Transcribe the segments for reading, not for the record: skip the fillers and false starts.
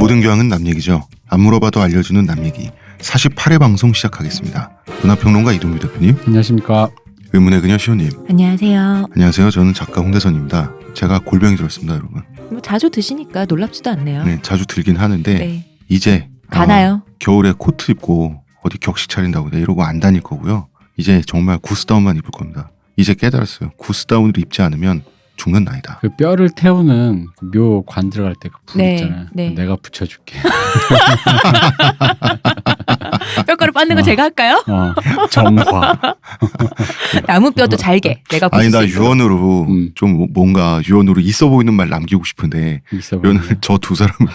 모든 교양은 남 얘기죠. 안 물어봐도 알려주는 남 얘기 48회 방송 시작하겠습니다. 문화평론가 이동규 대표님, 안녕하십니까. 의문의 그녀 시호님, 안녕하세요. 안녕하세요. 저는 작가 홍대선입니다. 제가 골병이 들었습니다, 여러분. 뭐 자주 드시니까 놀랍지도 않네요. 네, 자주 들긴 하는데 네. 이제 가나요? 겨울에 코트 입고 어디 격식 차린다고 이러고 안 다닐 거고요. 이제 정말 구스다운만 입을 겁니다. 이제 깨달았어요. 구스다운을 입지 않으면 죽는 나이다. 그 뼈를 태우는 그 묘관 들어갈 때 그 불 네, 있잖아요. 네. 내가 붙여줄게. 뼈가루 빻는 거 제가 할까요? 정화. 나무 뼈도 잘게. 내가 아니, 나 부술 수 있도록. 유언으로 좀 뭔가 유언으로 있어 보이는 말 남기고 싶은데 있어 유언을 보이네. 저 두 사람은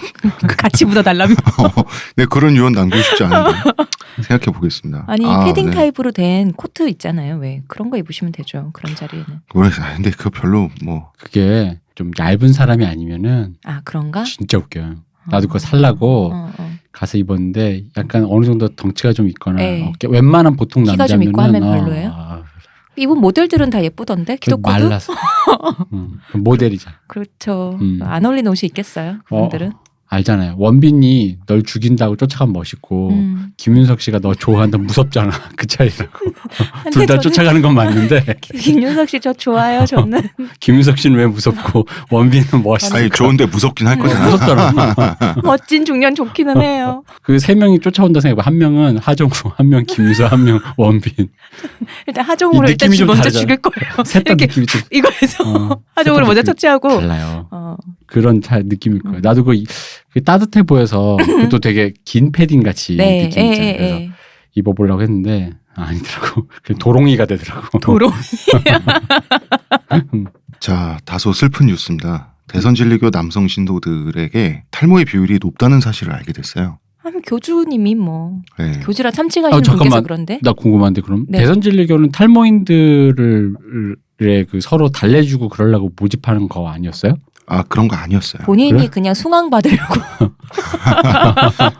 같이 묻어달라면. 네, 그런 유언 남기고 싶지 않은데 생각해 보겠습니다. 아니 패딩 네. 타입으로 된 코트 있잖아요. 왜 그런 거 입으시면 되죠. 그런 자리에는. 근데 그거 별로 뭐 그게 좀 얇은 사람이 아니면은 아 그런가? 진짜 웃겨요. 나도 그거 살라고 가서 입었는데 약간 어느 정도 덩치가 좀 있거나 네. 웬만한 보통 키가 좀 남자면은 있고 하면 별로예요? 입은 모델들은 다 예쁘던데 기독교도. 말라서. 모델이잖아. 그렇죠. 음. 안 어울리는 옷이 있겠어요. 그분들은. 알잖아요. 원빈이 널 죽인다고 쫓아가면 멋있고 김윤석 씨가 너 좋아한다 무섭잖아. 그 차이라고. 둘 다 쫓아가는 건 맞는데 김윤석 씨 저 좋아요. 저는. 김윤석 씨는 왜 무섭고 원빈은 멋있어. 아니 좋은데 무섭긴 할 거잖아. 무섭더라. 멋진 중년 좋기는 해요. 그 세 명이 쫓아온다 생각해봐. 한 명은 하정우, 한 명 김윤석, 한 명 원빈. 일단 하정우를 이 일단 느낌이 좀 먼저 다르잖아. 죽일 거예요. 셋 다 이렇게 느낌이 좀 이거에서 하정우를 먼저 느낌이 처치하고. 달라요. 어. 그런 느낌일 거예요. 나도 그 따뜻해 보여서 그것도 되게 긴 패딩 같이 네, 느낌 있잖아요. 그래서 입어보려고 했는데 아니더라고. 그냥 도롱이가 되더라고. 도로. 자, 다소 슬픈 뉴스입니다. 대선 진리교 남성 신도들에게 탈모의 비율이 높다는 사실을 알게 됐어요. 하면 교주님이 뭐 네. 교주라 참칭하시는 잠깐만. 분께서 그런데. 나 궁금한데 그럼 네. 대선 진리교는 탈모인들을 그 서로 달래주고 그러려고 모집하는 거 아니었어요? 아, 그런 거 아니었어요. 본인이 그래? 그냥 숭앙 받으려고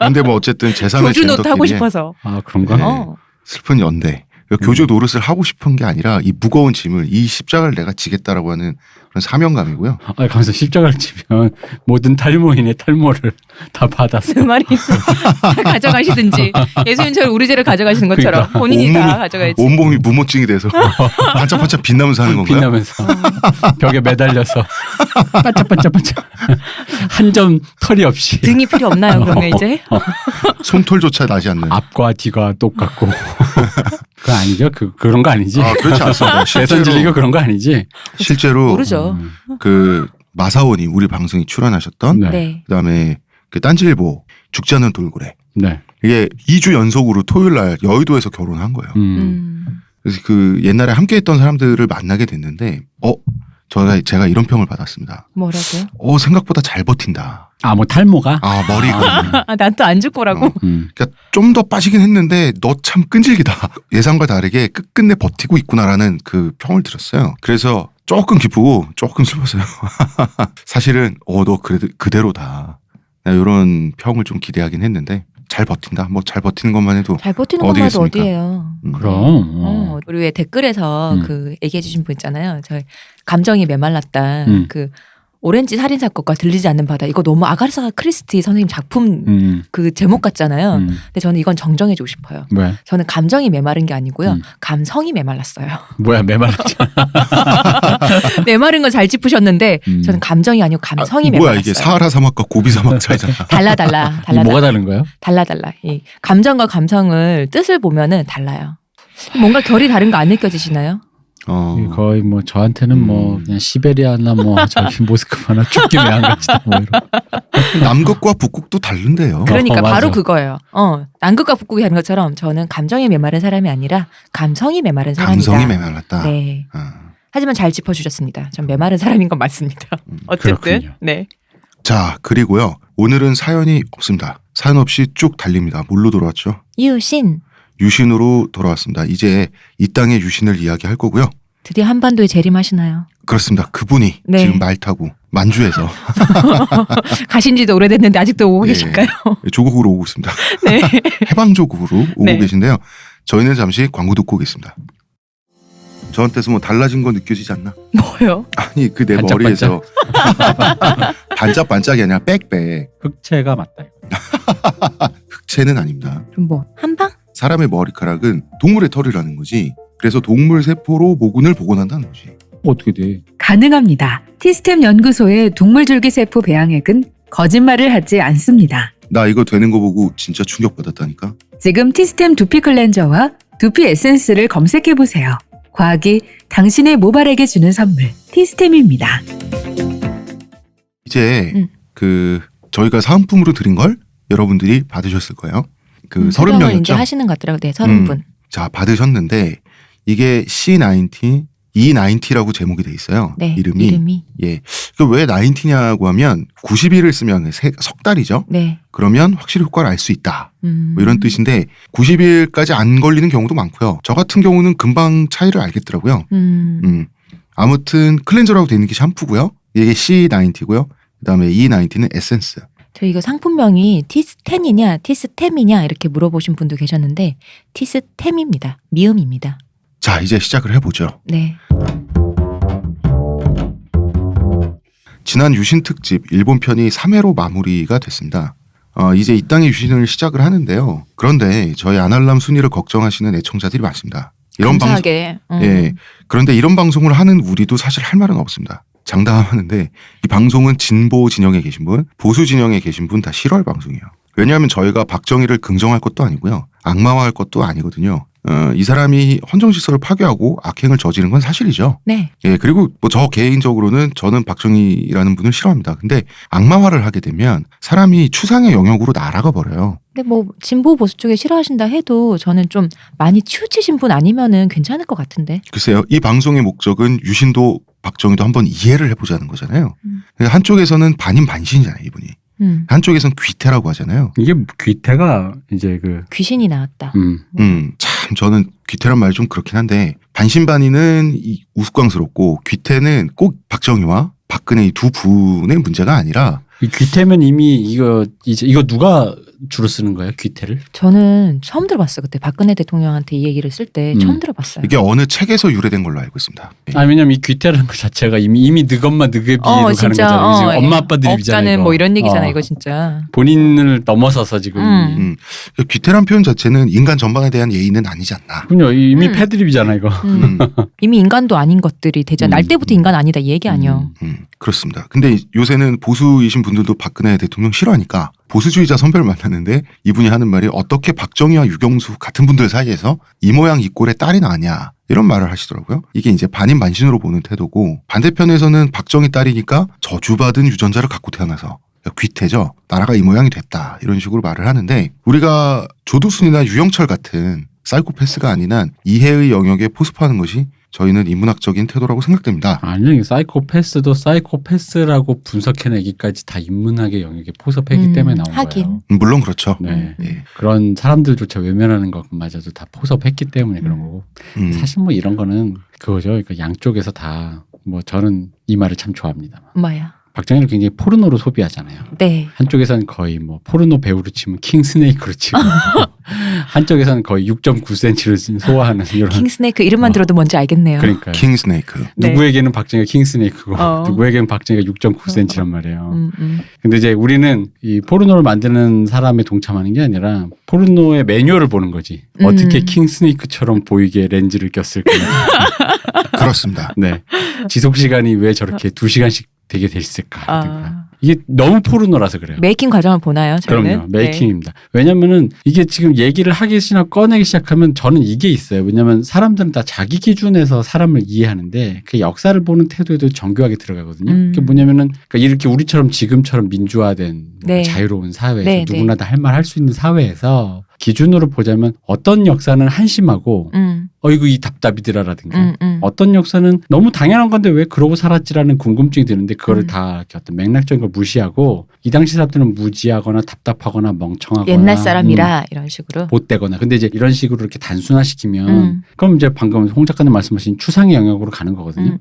근데 뭐 어쨌든 제3의 교주 노트 하고 젠더끼리의 싶어서. 아 그런가? 네. 어. 슬픈 연대. 교주 노릇을 하고 싶은 게 아니라 이 무거운 짐을, 이 십자가를 내가 지겠다라고 하는 그런 사명감이고요. 아니 가면서 십자가를 치면 모든 탈모인의 탈모를 다 받아서 그 말이 다 가져가시든지 예수님처럼 우리제를 가져가시는 것처럼 그러니까. 본인이 다 온몸이- 가져가야지. 온몸이 무모증이 돼서 반짝반짝 빛나면서 하는 건가요? 빛나면서 벽에 매달려서 반짝반짝반짝 한 점 털이 없이 등이 필요 없나요? 그러면 이제 솜털조차 나지 않는. 앞과 뒤가 똑같고 그거 아니죠? 그런 거 아니지? 아, 그렇지 않습니다. 대선 진리교 그런 거 아니지? 실제로 모르죠. 그 마사오니 우리 방송에 출연하셨던 네. 네. 그다음에 그 딴지일보 죽지 않는 돌고래, 네. 이게 2주 연속으로 토요일 날 여의도에서 결혼한 거예요. 그래서 그 옛날에 함께했던 사람들을 만나게 됐는데 제가 이런 평을 받았습니다. 뭐라고요? 생각보다 잘 버틴다. 아, 뭐 탈모가? 아, 머리가. 아, 난 또 안 줄 거라고. 그러니까 좀 더 빠지긴 했는데 너 참 끈질기다. 예상과 다르게 끝끝내 버티고 있구나라는 그 평을 들었어요. 그래서 조금 기쁘고 조금 슬펐어요. 사실은 너 그대로다. 이런 평을 좀 기대하긴 했는데 잘 버틴다. 뭐 잘 버티는 것만 해도 잘 버티는 어디겠습니까? 것마다 어디예요. 그럼. 우리 왜 댓글에서 그 얘기해 주신 분 있잖아요. 저 감정이 메말랐다. 그 오렌지 살인 사건과 들리지 않는 바다. 이거 너무 아가사 크리스티 선생님 작품 그 제목 같잖아요. 근데 저는 이건 정정해 주고 싶어요. 왜? 저는 감정이 메마른 게 아니고요. 감성이 메말랐어요. 뭐야, 메말랐잖아. 메마른 건 잘 짚으셨는데 저는 감정이 아니고 감성이 메말랐어요. 뭐야 이게 사하라 사막과 고비 사막 차이잖아. 달라. 이 뭐가 다른 거예요? 달라. 이 감정과 감성을 뜻을 보면은 달라요. 뭔가 결이 다른 거 안 느껴지시나요? 거의 뭐 저한테는 뭐 그냥 시베리아나 뭐 저기 모스크바나 죽기 왜안 가지다 뭐 이런. 남극과 북극도 다른데요. 그러니까 맞아. 바로 그거예요. 남극과 북극이 하는 것처럼 저는 감정이 메마른 사람이 아니라 감성이 메마른 사람이다. 감성이 메말랐다. 네. 하지만 잘 짚어주셨습니다. 전 메마른 사람인 건 맞습니다. 어쨌든 그렇군요. 네. 자, 그리고요. 오늘은 사연이 없습니다. 사연 없이 쭉 달립니다. 뭘로 돌아왔죠? 유신. 유신으로 돌아왔습니다. 이제 이 땅의 유신을 이야기할 거고요. 드디어 한반도에 재림하시나요? 그렇습니다. 그분이 네. 지금 말 타고 만주에서 가신 지도 오래됐는데 아직도 오고 예, 계실까요? 조국으로 오고 있습니다. 네. 해방조국으로 오고 네. 계신데요. 저희는 잠시 광고 듣고 오겠습니다. 저한테서 뭐 달라진 거 느껴지지 않나? 뭐요? 아니 그 내 반짝반짝. 머리에서 반짝반짝이 아니라 빽빽. 흑채가 맞다. 이거. 흑채는 아닙니다. 그럼 뭐 한방? 사람의 머리카락은 동물의 털이라는 거지. 그래서 동물 세포로 모근을 복원한다는 거지. 어떻게 돼? 가능합니다. 티스템 연구소의 동물줄기세포 배양액은 거짓말을 하지 않습니다. 나 이거 되는 거 보고 진짜 충격받았다니까. 지금 티스템 두피 클렌저와 두피 에센스를 검색해보세요. 과학이 당신의 모발에게 주는 선물, 티스템입니다. 이제 그 저희가 사은품으로 드린 걸 여러분들이 받으셨을 거예요. 그 촬영을 30명이었죠. 이제 하시는 것 같더라고요. 네, 30분. 자, 받으셨는데 이게 C90, E90라고 제목이 돼 있어요. 네, 이름이. 예. 그 왜 90냐고 하면 90일을 쓰면 석 달이죠. 네. 그러면 확실히 효과를 알 수 있다. 뭐 이런 뜻인데 90일까지 안 걸리는 경우도 많고요. 저 같은 경우는 금방 차이를 알겠더라고요. 아무튼 클렌저라고 돼 있는 게 샴푸고요. 이게 C90고요. 그다음에 E90는 에센스. 저 이거 상품명이 티스텐이냐 티스템이냐 이렇게 물어보신 분도 계셨는데 티스템입니다. 미음입니다. 자, 이제 시작을 해보죠. 네. 지난 유신 특집 일본 편이 3회로 마무리가 됐습니다. 이제 이 땅의 유신을 시작을 하는데요. 그런데 저희 아날람 순위를 걱정하시는 애청자들이 많습니다. 이런 감사하게. 예. 그런데 이런 방송을 하는 우리도 사실 할 말은 없습니다. 장담하는데 이 방송은 진보 진영에 계신 분, 보수 진영에 계신 분 다 싫어할 방송이에요. 왜냐하면 저희가 박정희를 긍정할 것도 아니고요. 악마화할 것도 아니거든요. 이 사람이 헌정시설을 파괴하고 악행을 저지른 건 사실이죠. 네. 예, 그리고 뭐 저 개인적으로는 저는 박정희라는 분을 싫어합니다. 근데 악마화를 하게 되면 사람이 추상의 영역으로 날아가 버려요. 근데 뭐 진보 보수 쪽에 싫어하신다 해도 저는 좀 많이 치우치신 분 아니면은 괜찮을 것 같은데. 글쎄요. 이 방송의 목적은 유신도 박정희도 한번 이해를 해보자는 거잖아요. 한쪽에서는 반인반신이잖아요, 이분이. 한쪽에선 귀태라고 하잖아요. 이게 귀태가 이제 그 귀신이 나왔다. 참 저는 귀태란 말이 좀 그렇긴 한데 반신반의는 우스꽝스럽고 귀태는 꼭 박정희와 박근혜 이 두 분의 문제가 아니라 이 귀태면 이미 이거 누가 주로 쓰는 거예요? 귀태를? 저는 처음 들어봤어요. 그때 박근혜 대통령한테 이 얘기를 쓸 때 처음 들어봤어요. 이게 어느 책에서 유래된 걸로 알고 있습니다. 예. 아 왜냐면 이 귀태라는 것 자체가 이미 늑엄마 늑애비로 가는 진짜, 거잖아요. 지금 엄마 아빠들 업자는 입장에 뭐 이런 얘기잖아 이거 진짜. 본인을 넘어서서 지금 귀태란 표현 자체는 인간 전반에 대한 예의는 아니지 않나. 그럼요. 이미 패드립이잖아 이거. 이미 인간도 아닌 것들이 되잖아. 날 때부터 인간 아니다 이 얘기 아니요. 그렇습니다. 근데 요새는 보수이신 분들도 박근혜 대통령 싫어하니까 보수주의자 선배를 만났는데 이분이 하는 말이 어떻게 박정희와 유경수 같은 분들 사이에서 이 모양 이 꼴의 딸이 나냐 이런 말을 하시더라고요. 이게 이제 반인반신으로 보는 태도고 반대편에서는 박정희 딸이니까 저주받은 유전자를 갖고 태어나서 귀태죠. 나라가 이 모양이 됐다 이런 식으로 말을 하는데 우리가 조두순이나 유영철 같은 사이코패스가 아닌 한 이해의 영역에 포섭하는 것이 저희는 인문학적인 태도라고 생각됩니다. 아니 사이코패스도 사이코패스라고 분석해내기까지 다 인문학의 영역에 포섭했기 때문에 나온 하긴. 거예요. 물론 그렇죠. 네. 예. 그런 사람들조차 외면하는 것마저도 다 포섭했기 때문에 그런 거고 사실 뭐 이런 거는 그거죠. 그러니까 양쪽에서 다 뭐 저는 이 말을 참 좋아합니다. 뭐야? 박정희를 굉장히 포르노로 소비하잖아요. 네. 한쪽에서는 거의 뭐 포르노 배우로 치면 킹스네이크로 치고 한쪽에서는 거의 6.9cm를 소화하는 이런 킹스네이크 이름만 들어도 뭔지 알겠네요. 그러니까요. 킹스네이크. 네. 누구에게는 박정희가 킹스네이크고 누구에게는 박정희가 6.9cm란 말이에요. 근데 이제 우리는 이 포르노를 만드는 사람에 동참하는 게 아니라 포르노의 매뉴얼을 보는 거지. 어떻게 킹스네이크처럼 보이게 렌즈를 꼈을까. 그렇습니다. 네. 지속 시간이 왜 저렇게 2시간씩 되게 됐을까. 이게 너무 포르노라서 그래요. 메이킹 과정을 보나요? 저희는? 그럼요. 메이킹입니다. 왜냐면은 이게 지금 얘기를 하기 꺼내기 시작하면 저는 이게 있어요. 왜냐면 사람들은 다 자기 기준에서 사람을 이해하는데 그 역사를 보는 태도에도 정교하게 들어가거든요. 그게 뭐냐면은 그러니까 이렇게 우리처럼 지금처럼 민주화된 네. 자유로운 사회에서 네, 누구나 다 할 말 할 수 있는 사회에서 기준으로 보자면 어떤 역사는 한심하고 어이구 이 답답이더라라든가 어떤 역사는 너무 당연한 건데 왜 그러고 살았지라는 궁금증이 드는데 그거를 다 이렇게 어떤 맥락적인 걸 무시하고 이 당시 사람들은 무지하거나 답답하거나 멍청하거나 옛날 사람이라 이런 식으로 못되거나 근데 이제 이런 식으로 이렇게 단순화시키면 그럼 이제 방금 홍 작가님 말씀하신 추상의 영역으로 가는 거거든요.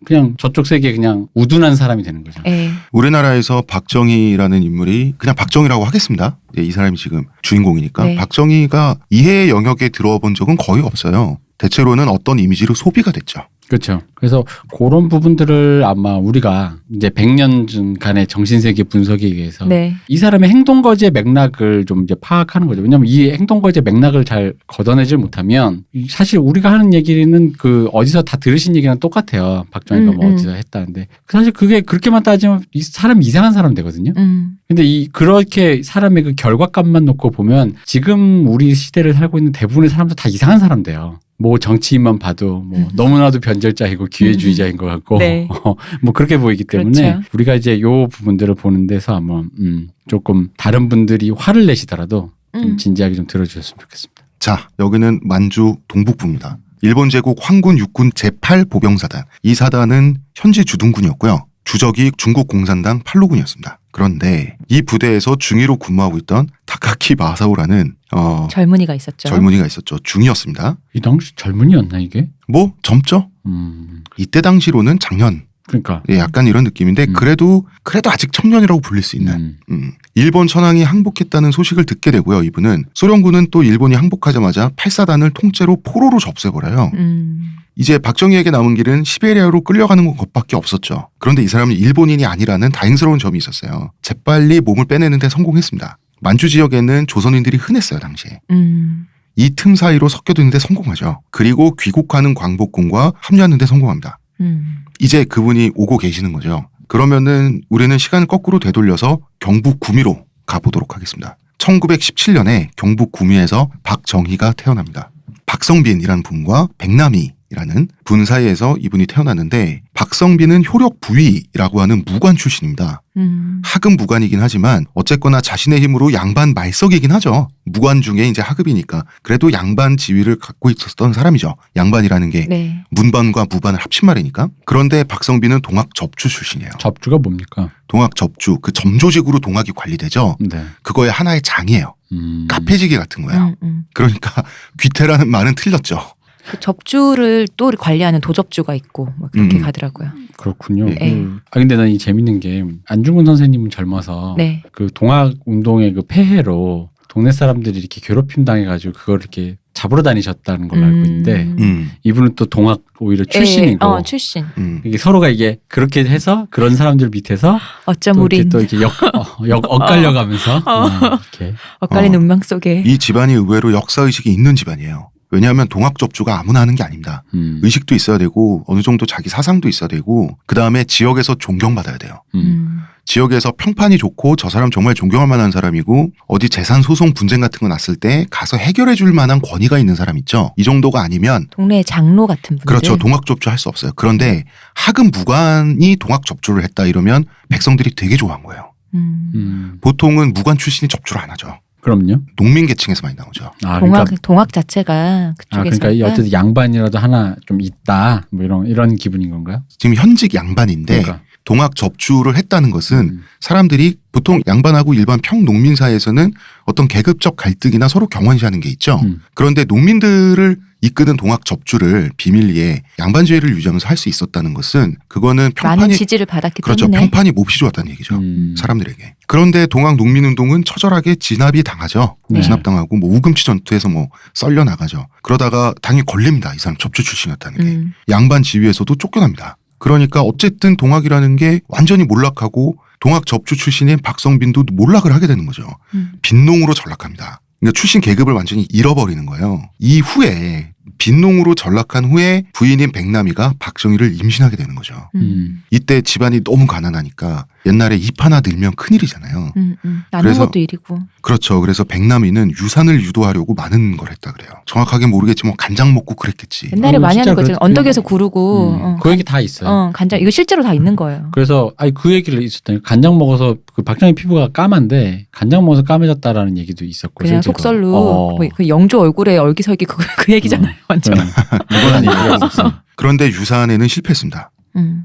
그냥 저쪽 세계에 그냥 우둔한 사람이 되는 거죠. 에. 우리나라에서 박정희라는 인물이 그냥 박정희라고 하겠습니다. 이 사람이 지금 주인공이니까 네. 박정희가 이해의 영역에 들어와 본 적은 거의 없어요. 대체로는 어떤 이미지로 소비가 됐죠. 그렇죠. 그래서 그런 부분들을 아마 우리가 이제 100년간의 정신세계 분석에 의해서 네. 이 사람의 행동거지의 맥락을 좀 이제 파악하는 거죠. 왜냐하면 이 행동거지의 맥락을 잘 걷어내질 못하면 사실 우리가 하는 얘기는 그 어디서 다 들으신 얘기랑 똑같아요. 박정희가 뭐 어디서 했다는데 사실 그게 그렇게만 따지면 이 사람이 이상한 사람 되거든요. 근데 그렇게 사람의 그 결과값만 놓고 보면 지금 우리 시대를 살고 있는 대부분의 사람들 다 이상한 사람 돼요. 뭐 정치인만 봐도 뭐 너무나도 변절자이고 기회주의자인 것 같고 네. 뭐 그렇게 보이기 때문에 그렇죠. 우리가 이제 요 부분들을 보는 데서 한번 조금 다른 분들이 화를 내시더라도 좀 진지하게 좀 들어주셨으면 좋겠습니다. 자, 여기는 만주 동북부입니다. 일본 제국 황군 육군 제8보병사단. 이 사단은 현지 주둔군이었고요. 주적이 중국 공산당 팔로군이었습니다. 그런데 이 부대에서 중위로 근무하고 있던 다카키 마사오라는 젊은이가 있었죠. 젊은이가 있었죠. 중이었습니다. 이 당시 젊은이였나 이게? 뭐 젊죠? 이때 당시로는 작년. 그러니까 예, 약간 이런 느낌인데 그래도 아직 청년이라고 불릴 수 있는. 일본 천황이 항복했다는 소식을 듣게 되고요. 이분은 소련군은 또 일본이 항복하자마자 8사단을 통째로 포로로 접수해버려요. 이제 박정희에게 남은 길은 시베리아로 끌려가는 것밖에 없었죠. 그런데 이 사람은 일본인이 아니라는 다행스러운 점이 있었어요. 재빨리 몸을 빼내는 데 성공했습니다. 만주 지역에는 조선인들이 흔했어요. 당시에. 이 틈 사이로 섞여드는 데 성공하죠. 그리고 귀국하는 광복군과 합류하는 데 성공합니다. 이제 그분이 오고 계시는 거죠. 그러면은 우리는 시간을 거꾸로 되돌려서 경북 구미로 가보도록 하겠습니다. 1917년에 경북 구미에서 박정희가 태어납니다. 박성빈이라는 분과 백남희라는 분 사이에서 이분이 태어났는데 박성빈은 효력 부위라고 하는 무관 출신입니다. 하급 무관이긴 하지만 어쨌거나 자신의 힘으로 양반 말석이긴 하죠. 무관 중에 이제 하급이니까 그래도 양반 지위를 갖고 있었던 사람이죠. 양반이라는 게 네. 문반과 무반을 합친 말이니까. 그런데 박성빈은 동학 접주 출신이에요. 접주가 뭡니까? 동학 접주, 그 점조직으로 동학이 관리되죠. 네. 그거의 하나의 장이에요. 카페지기 같은 거예요. 그러니까 귀태라는 말은 틀렸죠. 그 접주를 또 관리하는 도접주가 있고 뭐 그렇게 가더라고요. 그렇군요. 네. 근데 난 이 재밌는 게 안중근 선생님은 젊어서 네. 그 동학 운동의 그 폐해로 동네 사람들이 이렇게 괴롭힘 당해가지고 그걸 이렇게 잡으러 다니셨다는 걸로 알고 있는데 이분은 또 동학 오히려 출신이고 출신. 이게 서로가 이게 그렇게 해서 그런 사람들 밑에서 어쩜 또 우린 이렇게 또 이렇게 엇갈려가면서 이렇게 엇갈리는 운명 속에. 이 집안이 의외로 역사의식이 있는 집안이에요. 왜냐하면 동학 접주가 아무나 하는 게 아닙니다. 의식도 있어야 되고 어느 정도 자기 사상도 있어야 되고 그다음에 지역에서 존경받아야 돼요. 지역에서 평판이 좋고 저 사람 정말 존경할 만한 사람이고 어디 재산 소송 분쟁 같은 거 났을 때 가서 해결해 줄 만한 권위가 있는 사람 있죠. 이 정도가 아니면 동네 장로 같은 분들. 그렇죠. 동학 접주 할 수 없어요. 그런데 하급 무관이 동학 접주를 했다 이러면 백성들이 되게 좋아한 거예요. 보통은 무관 출신이 접주를 안 하죠. 그럼요. 농민 계층에서 많이 나오죠. 동학 자체가 그쪽에서. 그러니까 어쨌든 양반이라도 하나 좀 있다. 뭐 이런 기분인 건가요? 지금 현직 양반인데 그러니까. 동학 접주를 했다는 것은 사람들이 보통 양반하고 일반 평농민 사이에서는 어떤 계급적 갈등이나 서로 경원시하는 게 있죠. 그런데 농민들을 이끄는 동학 접주를 비밀리에 양반주의를 유지하면서 할 수 있었다는 것은 그거는 평판이 많은 지지를 받았기 그렇죠. 때문에. 평판이 몹시 좋았다는 얘기죠. 사람들에게. 그런데 동학 농민운동은 처절하게 진압이 당하죠. 네. 진압당하고 뭐 우금치 전투에서 뭐 썰려 나가죠. 그러다가 당연히 걸립니다. 이 사람 접주 출신이었다는 게. 양반 지위에서도 쫓겨납니다. 그러니까 어쨌든 동학이라는 게 완전히 몰락하고 동학 접주 출신인 박성빈도 몰락을 하게 되는 거죠. 빈농으로 전락합니다. 그러니까 출신 계급을 완전히 잃어버리는 거예요. 이후에 빈농으로 전락한 후에 부인인 백남이가 박정희를 임신하게 되는 거죠. 이때 집안이 너무 가난하니까 옛날에 입 하나 늘면 큰일이잖아요. 나는 그래서 것도 일이고. 그렇죠. 그래서 백남이는 유산을 유도하려고 많은 걸 했다 그래요. 정확하게 모르겠지만 간장 먹고 그랬겠지. 옛날에 많이 하는 진짜 거죠. 그랬- 언덕에서 구르고. 그 얘기 다 있어요. 간장 이거 실제로 다 있는 거예요. 그래서 그 얘기를 있었다니 간장 먹어서 그 박정희 피부가 까만데 간장 먹어서 까매졌다라는 얘기도 있었고 그냥 실제로. 속설로 뭐그 영조 얼굴에 얼기설기 그 얘기잖아요. 완전. 이거는 얘기가 있었어요. 그런데 유산에는 실패했습니다.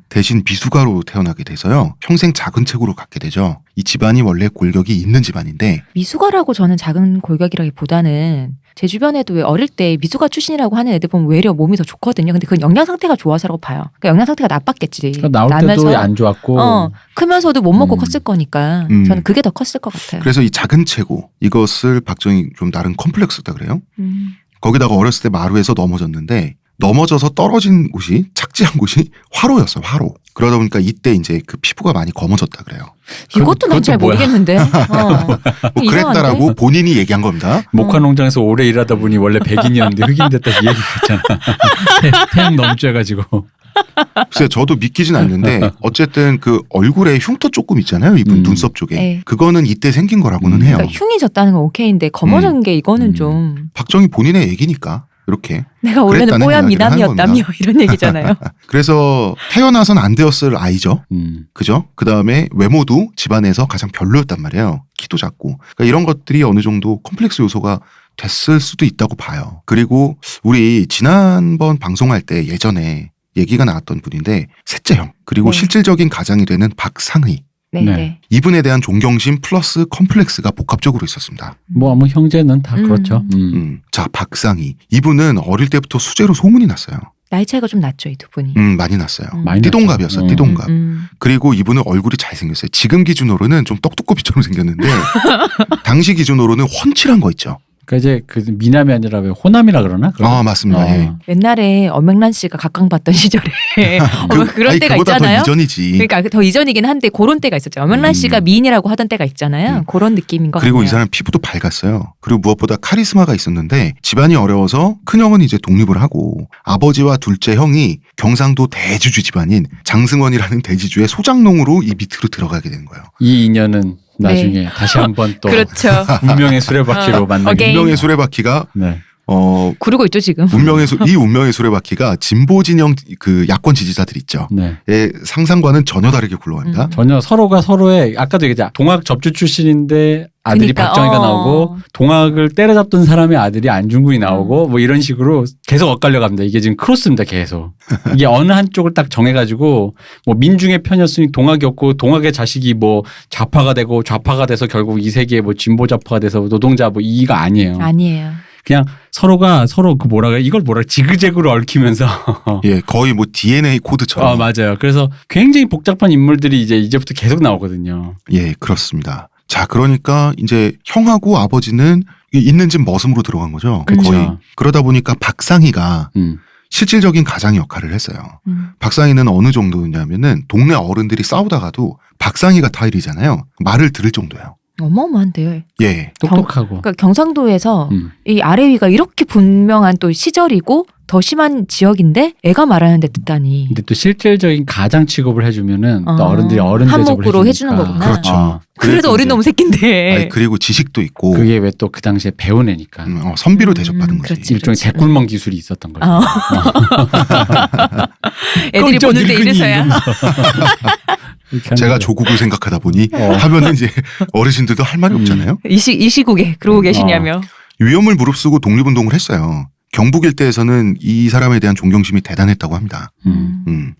대신 비수가로 태어나게 돼서요. 평생 작은 책으로 갖게 되죠. 이 집안이 원래 골격이 있는 집안인데 미숙아라고 저는 작은 골격이라기보다는 제 주변에도 왜 어릴 때 미숙아 출신이라고 하는 애들 보면 외려 몸이 더 좋거든요. 근데 그건 영양 상태가 좋아서라고 봐요. 그러니까 영양 상태가 나빴겠지. 그러니까 나올 때도 안 좋았고 크면서도 못 먹고 컸을 거니까 저는 그게 더 컸을 것 같아요. 그래서 이 작은 체구 이것을 박정희 좀 나름 컴플렉스다 그래요. 거기다가 어렸을 때 마루에서 넘어졌는데 넘어져서 떨어진 곳이 착지한 곳이 화로였어요. 화로. 그러다 보니까 이때 이제 그 피부가 많이 검어졌다 그래요. 이것도 난 잘 모르겠는데. 뭐 그랬다라고 본인이 얘기한 겁니다. 목화 농장에서 오래 일하다 보니 원래 백인이었는데 흑인 됐다 이 얘기 있잖아. 태양 너무 쬐가지고. 글쎄 저도 믿기진 않는데 어쨌든 그 얼굴에 흉터 조금 있잖아요. 이분 눈썹 쪽에. 네. 그거는 이때 생긴 거라고는 해요. 그러니까 흉이 졌다는 건 오케이인데 검어진 게 이거는 좀 박정희 본인의 얘기니까 이렇게. 내가 원래는 그랬다는 뽀얀 이야기를 하는 미남이었다며 겁니다. 이런 얘기잖아요. 그래서 태어나선 안 되었을 아이죠. 그죠? 그 다음에 외모도 집안에서 가장 별로였단 말이에요. 키도 작고. 그러니까 이런 것들이 어느 정도 컴플렉스 요소가 됐을 수도 있다고 봐요. 그리고 우리 지난번 방송할 때 예전에 얘기가 나왔던 분인데 셋째 형 그리고 네. 실질적인 가장이 되는 박상의 네. 네. 네. 이분에 대한 존경심 플러스 컴플렉스가 복합적으로 있었습니다. 뭐 아무 형제는 다 그렇죠. 자 박상의 이분은 어릴 때부터 수재로 소문이 났어요. 나이 차이가 좀 났죠, 이 두 분이. 많이 났어요. 많이 띠동갑이었어요. 났죠. 띠동갑. 그리고 이분은 얼굴이 잘생겼어요. 지금 기준으로는 좀 떡두꺼비처럼 생겼는데 당시 기준으로는 훤칠한 거 있죠. 그러니까 이제 그 미남이 아니라 왜 호남이라 그러나? 아 맞습니다. 예. 옛날에 엄명란 씨가 각광받던 시절에 그런 아니, 때가 그보다 있잖아요. 더 이전이지. 그러니까 더 이전이긴 한데 그런 때가 있었죠. 엄명란 씨가 미인이라고 하던 때가 있잖아요. 그런 느낌인 것 그리고 같아요. 이 사람 피부도 밝았어요. 그리고 무엇보다 카리스마가 있었는데 집안이 어려워서 큰형은 이제 독립을 하고 아버지와 둘째 형이 경상도 대주주 집안인 장승원이라는 대지주의 소장농으로 이 밑으로 들어가게 되는 거예요. 이 인연은 나중에 다시 한번 또 그렇죠. 운명의 수레바퀴로 만나게 오케이. 운명의 수레바퀴가 네. 구르고 있죠 지금. 이 운명의 수레바퀴가 진보 진영 그 야권 지지자들 있죠. 네. 의 상상과는 전혀 다르게 굴러갑니다. 전혀 서로가 서로의 아까도 얘기했잖아. 동학 접주 출신인데 아들이 그러니까, 박정희가 나오고 동학을 때려잡던 사람의 아들이 안중근이 나오고 뭐 이런 식으로 계속 엇갈려 갑니다. 이게 지금 크로스입니다. 계속. 이게 어느 한쪽을 딱 정해가지고 뭐 민중의 편이었으니 동학이었고 동학의 자식이 뭐 좌파가 되고 좌파가 돼서 결국 이 세계에 뭐 진보 좌파가 돼서 노동자 뭐 이가 아니에요. 아니에요. 그냥 서로가 서로 그 뭐라 그래 이걸 뭐라 지그재그로 얽히면서 예, 거의 뭐 DNA 코드처럼. 맞아요. 그래서 굉장히 복잡한 인물들이 이제부터 계속 나오거든요. 예, 그렇습니다. 자, 그러니까 이제 형하고 아버지는 있는 집 머슴으로 들어간 거죠. 그쵸. 거의. 그러다 보니까 박상희가 음. 실질적인 가장 역할을 했어요. 박상희는 어느 정도냐면은 동네 어른들이 싸우다가도 박상희가 타일이잖아요. 말을 들을 정도예요. 어마어마한데요. 예. 똑똑하고. 그러니까 경상도에서 음. 이 아래 위가 이렇게 분명한 또 시절이고 더 심한 지역인데 애가 말하는데 듣다니. 근데 또 실질적인 가장 취급을 해주면은 또 어른들이 어른 대접을 한목으로 해주니까. 해주는 거구나. 그렇죠. 그래도 어린 이제- 놈 새끼인데. 아니, 그리고 지식도 있고 그게 왜 또 그 당시에 배운 애니까. 선비로 대접받은 거지. 그렇지. 일종의 대꿀멍 기술이 있었던 거죠. 애들이 깜짝 보는데 늙은이 이래서야. 이러면서. 이렇게 하는 제가 거죠. 조국을 생각하다 보니 하면은 이제 어르신들도 할 말이 없잖아요. 이 시국에 그러고 계시냐며. 위험을 무릅쓰고 독립운동을 했어요. 경북 일대에서는 이 사람에 대한 존경심이 대단했다고 합니다.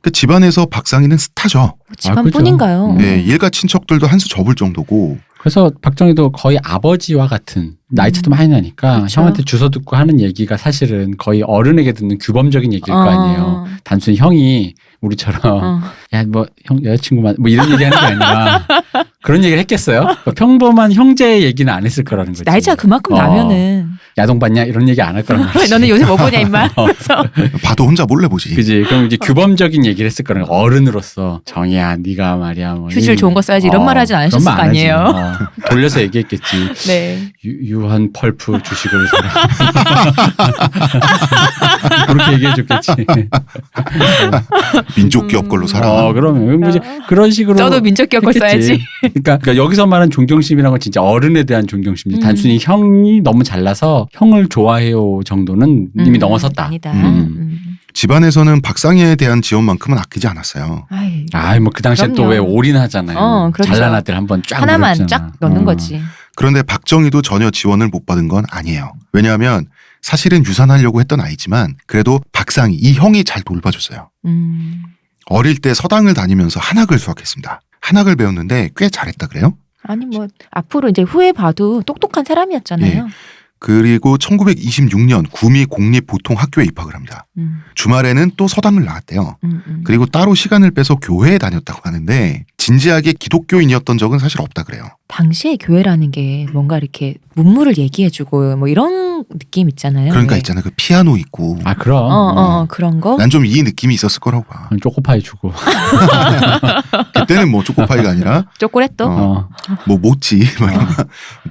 그 집안에서 박상희는 스타죠. 집안뿐인가요? 네, 일가 친척들도 한 수 접을 정도고. 그래서 박정희도 거의 아버지와 같은 나이차도 많이 나니까 그렇죠. 형한테 주워 듣고 하는 얘기가 사실은 거의 어른에게 듣는 규범적인 얘기일 거 아니에요. 단순히 형이 우리처럼 야 뭐 형 여자친구만 뭐 이런 얘기하는 게 아니라 그런 얘기를 했겠어요? 평범한 형제의 얘기는 안 했을 거라는 거지. 나이차가 그만큼 나면은 야동 봤냐 이런 얘기 안 할 거라는 거지. 너는 요새 뭐 보냐 임마. 봐도 혼자 몰래 보지. 그지. 그럼 이제 규범적인 얘기를 했을 거라는 거야. 어른으로서 정희야 네가 말이야 뭐 휴지를 좋은 거 써야지 이런 말 하진 않으셨을 그런 거 말안 하지. 아니에요. 돌려서 얘기했겠지. 네. 유한 펄프 주식을 사라. 그렇게 얘기해줬겠지. 민족 기업 걸로 살아. 그러면 뭐 이제 그런 식으로. 저도 민족 기업 걸 했겠지. 써야지. 그러니까 여기서 말하는 존경심이란 건 진짜 어른에 대한 존경심이지. 단순히 형이 너무 잘나서 형을 좋아해요 정도는 이미 넘어섰다. 아니다. 집안에서는 박상희에 대한 지원만큼은 아끼지 않았어요. 아이 뭐 그 당시에 또 그럼요. 왜 올인하잖아요. 그렇죠. 잘난 아들 한번 쫙 하나만 노렸잖아. 쫙 넣는 거지. 그런데 박정희도 전혀 지원을 못 받은 건 아니에요. 왜냐하면 사실은 유산하려고 했던 아이지만 그래도 박상희, 이 형이 잘 돌봐줬어요. 어릴 때 서당을 다니면서 한학을 수학했습니다. 한학을 배웠는데 꽤 잘했다 그래요? 아니 뭐 앞으로 이제 후에 봐도 똑똑한 사람이었잖아요. 그리고 1926년 구미 공립보통학교에 입학을 합니다. 주말에는 또 서당을 나갔대요. 그리고 따로 시간을 빼서 교회에 다녔다고 하는데 진지하게 기독교인이었던 적은 사실 없다 그래요. 당시에 교회라는 게 뭔가 이렇게 문물을 얘기해주고 뭐 이런 학당 느낌 있잖아요. 그러니까 왜. 있잖아요. 그 피아노 있고. 아 그럼. 그런 거. 난 좀 이 느낌이 있었을 거라고 봐. 초코파이 주고. 그때는 뭐 초코파이가 아니라 초콜릿도. 뭐 모찌 막 이런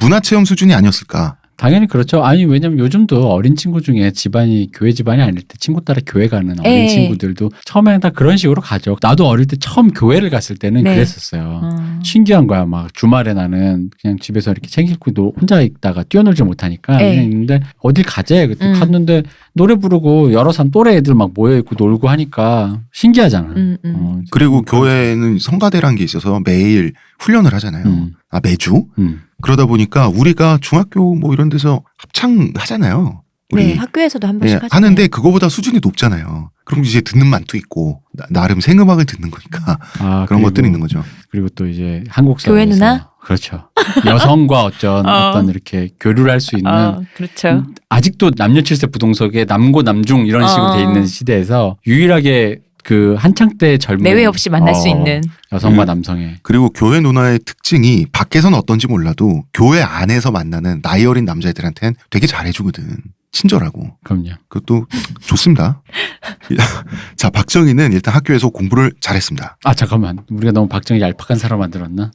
문화체험 수준이 아니었을까. 당연히 그렇죠. 아니 왜냐면 요즘도 어린 친구 중에 집안이 교회 집안이 아닐 때 친구 따라 교회 가는 어린 예. 친구들도 처음에는 다 그런 식으로 가죠. 나도 어릴 때 처음 교회를 갔을 때는 네. 그랬었어요. 신기한 거야. 막 주말에 나는 그냥 집에서 이렇게 책 읽고 혼자 있다가 뛰어놀지 못하니까 네. 그냥 있는데 어딜 가재 그때 갔는데 노래 부르고 여러 사람 또래 애들 막 모여 있고 놀고 하니까 신기하잖아. 그리고 교회는 성가대라는 게 있어서 매일 훈련을 하잖아요. 매주. 그러다 보니까 우리가 중학교 뭐 이런 데서 합창 하잖아요. 우리 네, 학교에서도 한 번씩 하잖아요. 하는데 그거보다 수준이 높잖아요. 그럼 이제 듣는 맛도 있고 나름 생음악을 듣는 거니까 그런 것들이 있는 거죠. 그리고 또 이제 한국 사회에서 교회 누나? 그렇죠. 여성과 어떤 이렇게 교류를 할 수 있는 그렇죠. 아직도 남녀 칠세 부동석에 남고 남중 이런 식으로 돼 있는 시대에서 유일하게 그 한창 때 젊은 내외 없이 만날 수 있는 여성과 남성의 그리고 교회 누나의 특징이 밖에서는 어떤지 몰라도 교회 안에서 만나는 나이 어린 남자애들한테는 되게 잘해주거든. 친절하고. 그럼요. 그것도 좋습니다. 자, 박정희는 일단 학교에서 공부를 잘했습니다. 잠깐만. 우리가 너무 박정희 얄팍한 사람 만들었나?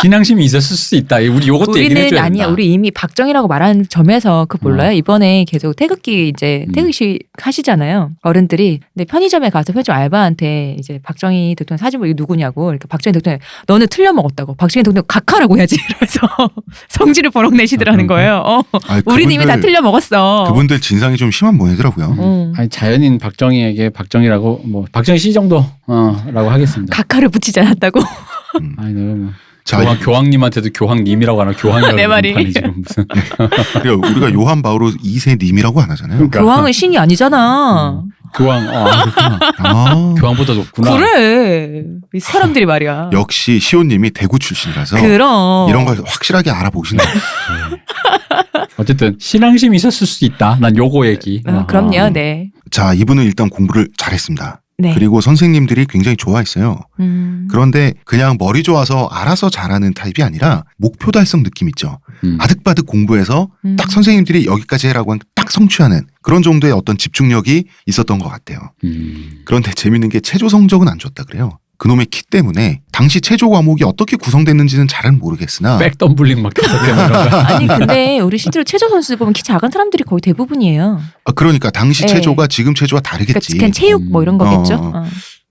신앙심이 있었을 수 있다. 우리 요것도 얘기를 해줘야 된다. 아니야. 우리 이미 박정희라고 말하는 점에서 몰라요? 이번에 계속 태극기 이제 태극식 하시잖아요. 어른들이. 근데 편의점에 가서 편의점 알바한테 이제 박정희 대통령 사진 보고 이거 누구냐고. 그러니까 박정희 대통령 너는 틀려 먹었다고. 박정희 대통령 각하라고 해야지. 이러면서 성질을 버럭 내시더라는 거예요. 우리는 이미 다 틀려 먹었어. 그분들 진상이 좀 심한 모양이더라고요. 아니 자연인 박정희에게 박정희라고 뭐 박정희 씨 정도 라고 하겠습니다. 각하를 붙이지 않았다고. 아니 너무 자, 교황님한테도 교황님이라고 하나 교황이라고 내 말이. 지금 무슨 그리고 우리가 요한 바오로 2세 님이라고 안 하잖아요. 그러니까. 교황은 신이 아니잖아. 교황 그렇구나. 교황보다 높구나. 그래. 이 사람들이 말이야. 역시 시온님이 대구 출신이라서 그럼. 이런 걸 확실하게 알아보시는 어쨌든 신앙심이 있었을 수 있다. 난 요거 얘기. 그럼요. 네. 자, 이분은 일단 공부를 잘했습니다. 네. 그리고 선생님들이 굉장히 좋아했어요. 그런데 그냥 머리 좋아서 알아서 잘하는 타입이 아니라 목표 달성 느낌 있죠. 아득바득 공부해서 딱 선생님들이 여기까지 해라고 한 딱 성취하는 그런 정도의 어떤 집중력이 있었던 것 같아요. 그런데 재밌는 게 체조 성적은 안 좋았다 그래요. 그놈의 키 때문에 당시 체조 과목이 어떻게 구성됐는지는 잘은 모르겠으나 백덤블링 막 아니 근데 우리 실제로 체조 선수들 보면 키 작은 사람들이 거의 대부분이에요. 그러니까 당시 네. 체조가 지금 체조와 다르겠지. 그러니까 그냥 체육 뭐 이런 거겠죠.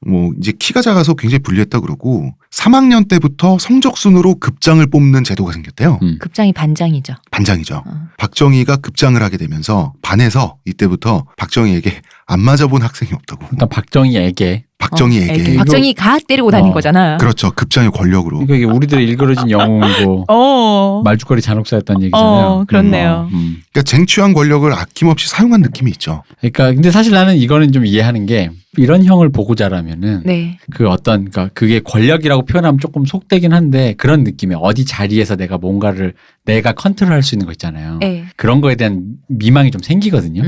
뭐 이제 키가 작아서 굉장히 불리했다 그러고 3학년 때부터 성적 순으로 급장을 뽑는 제도가 생겼대요. 급장이 반장이죠. 반장이죠. 박정희가 급장을 하게 되면서 반에서 이때부터 박정희에게 안 맞아본 학생이 없다고. 일단 박정희에게 박정희에게. 박정희가 때리고 다닌 거잖아. 그렇죠. 급장의 권력으로. 그러니까 이게 우리들의 일그러진 영웅이고 말죽거리 잔혹사였다는 얘기잖아요. 그렇네요. 그러니까 쟁취한 권력을 아낌없이 사용한 느낌이 있죠. 그러니까 근데 사실 나는 이거는 좀 이해하는 게 이런 형을 보고 자라면은 네. 그 어떤 그러니까 그게 권력이라고 표현하면 조금 속되긴 한데 그런 느낌이 어디 자리에서 내가 뭔가를 내가 컨트롤할 수 있는 거 있잖아요. 네. 그런 거에 대한 미망이 좀 생기거든요.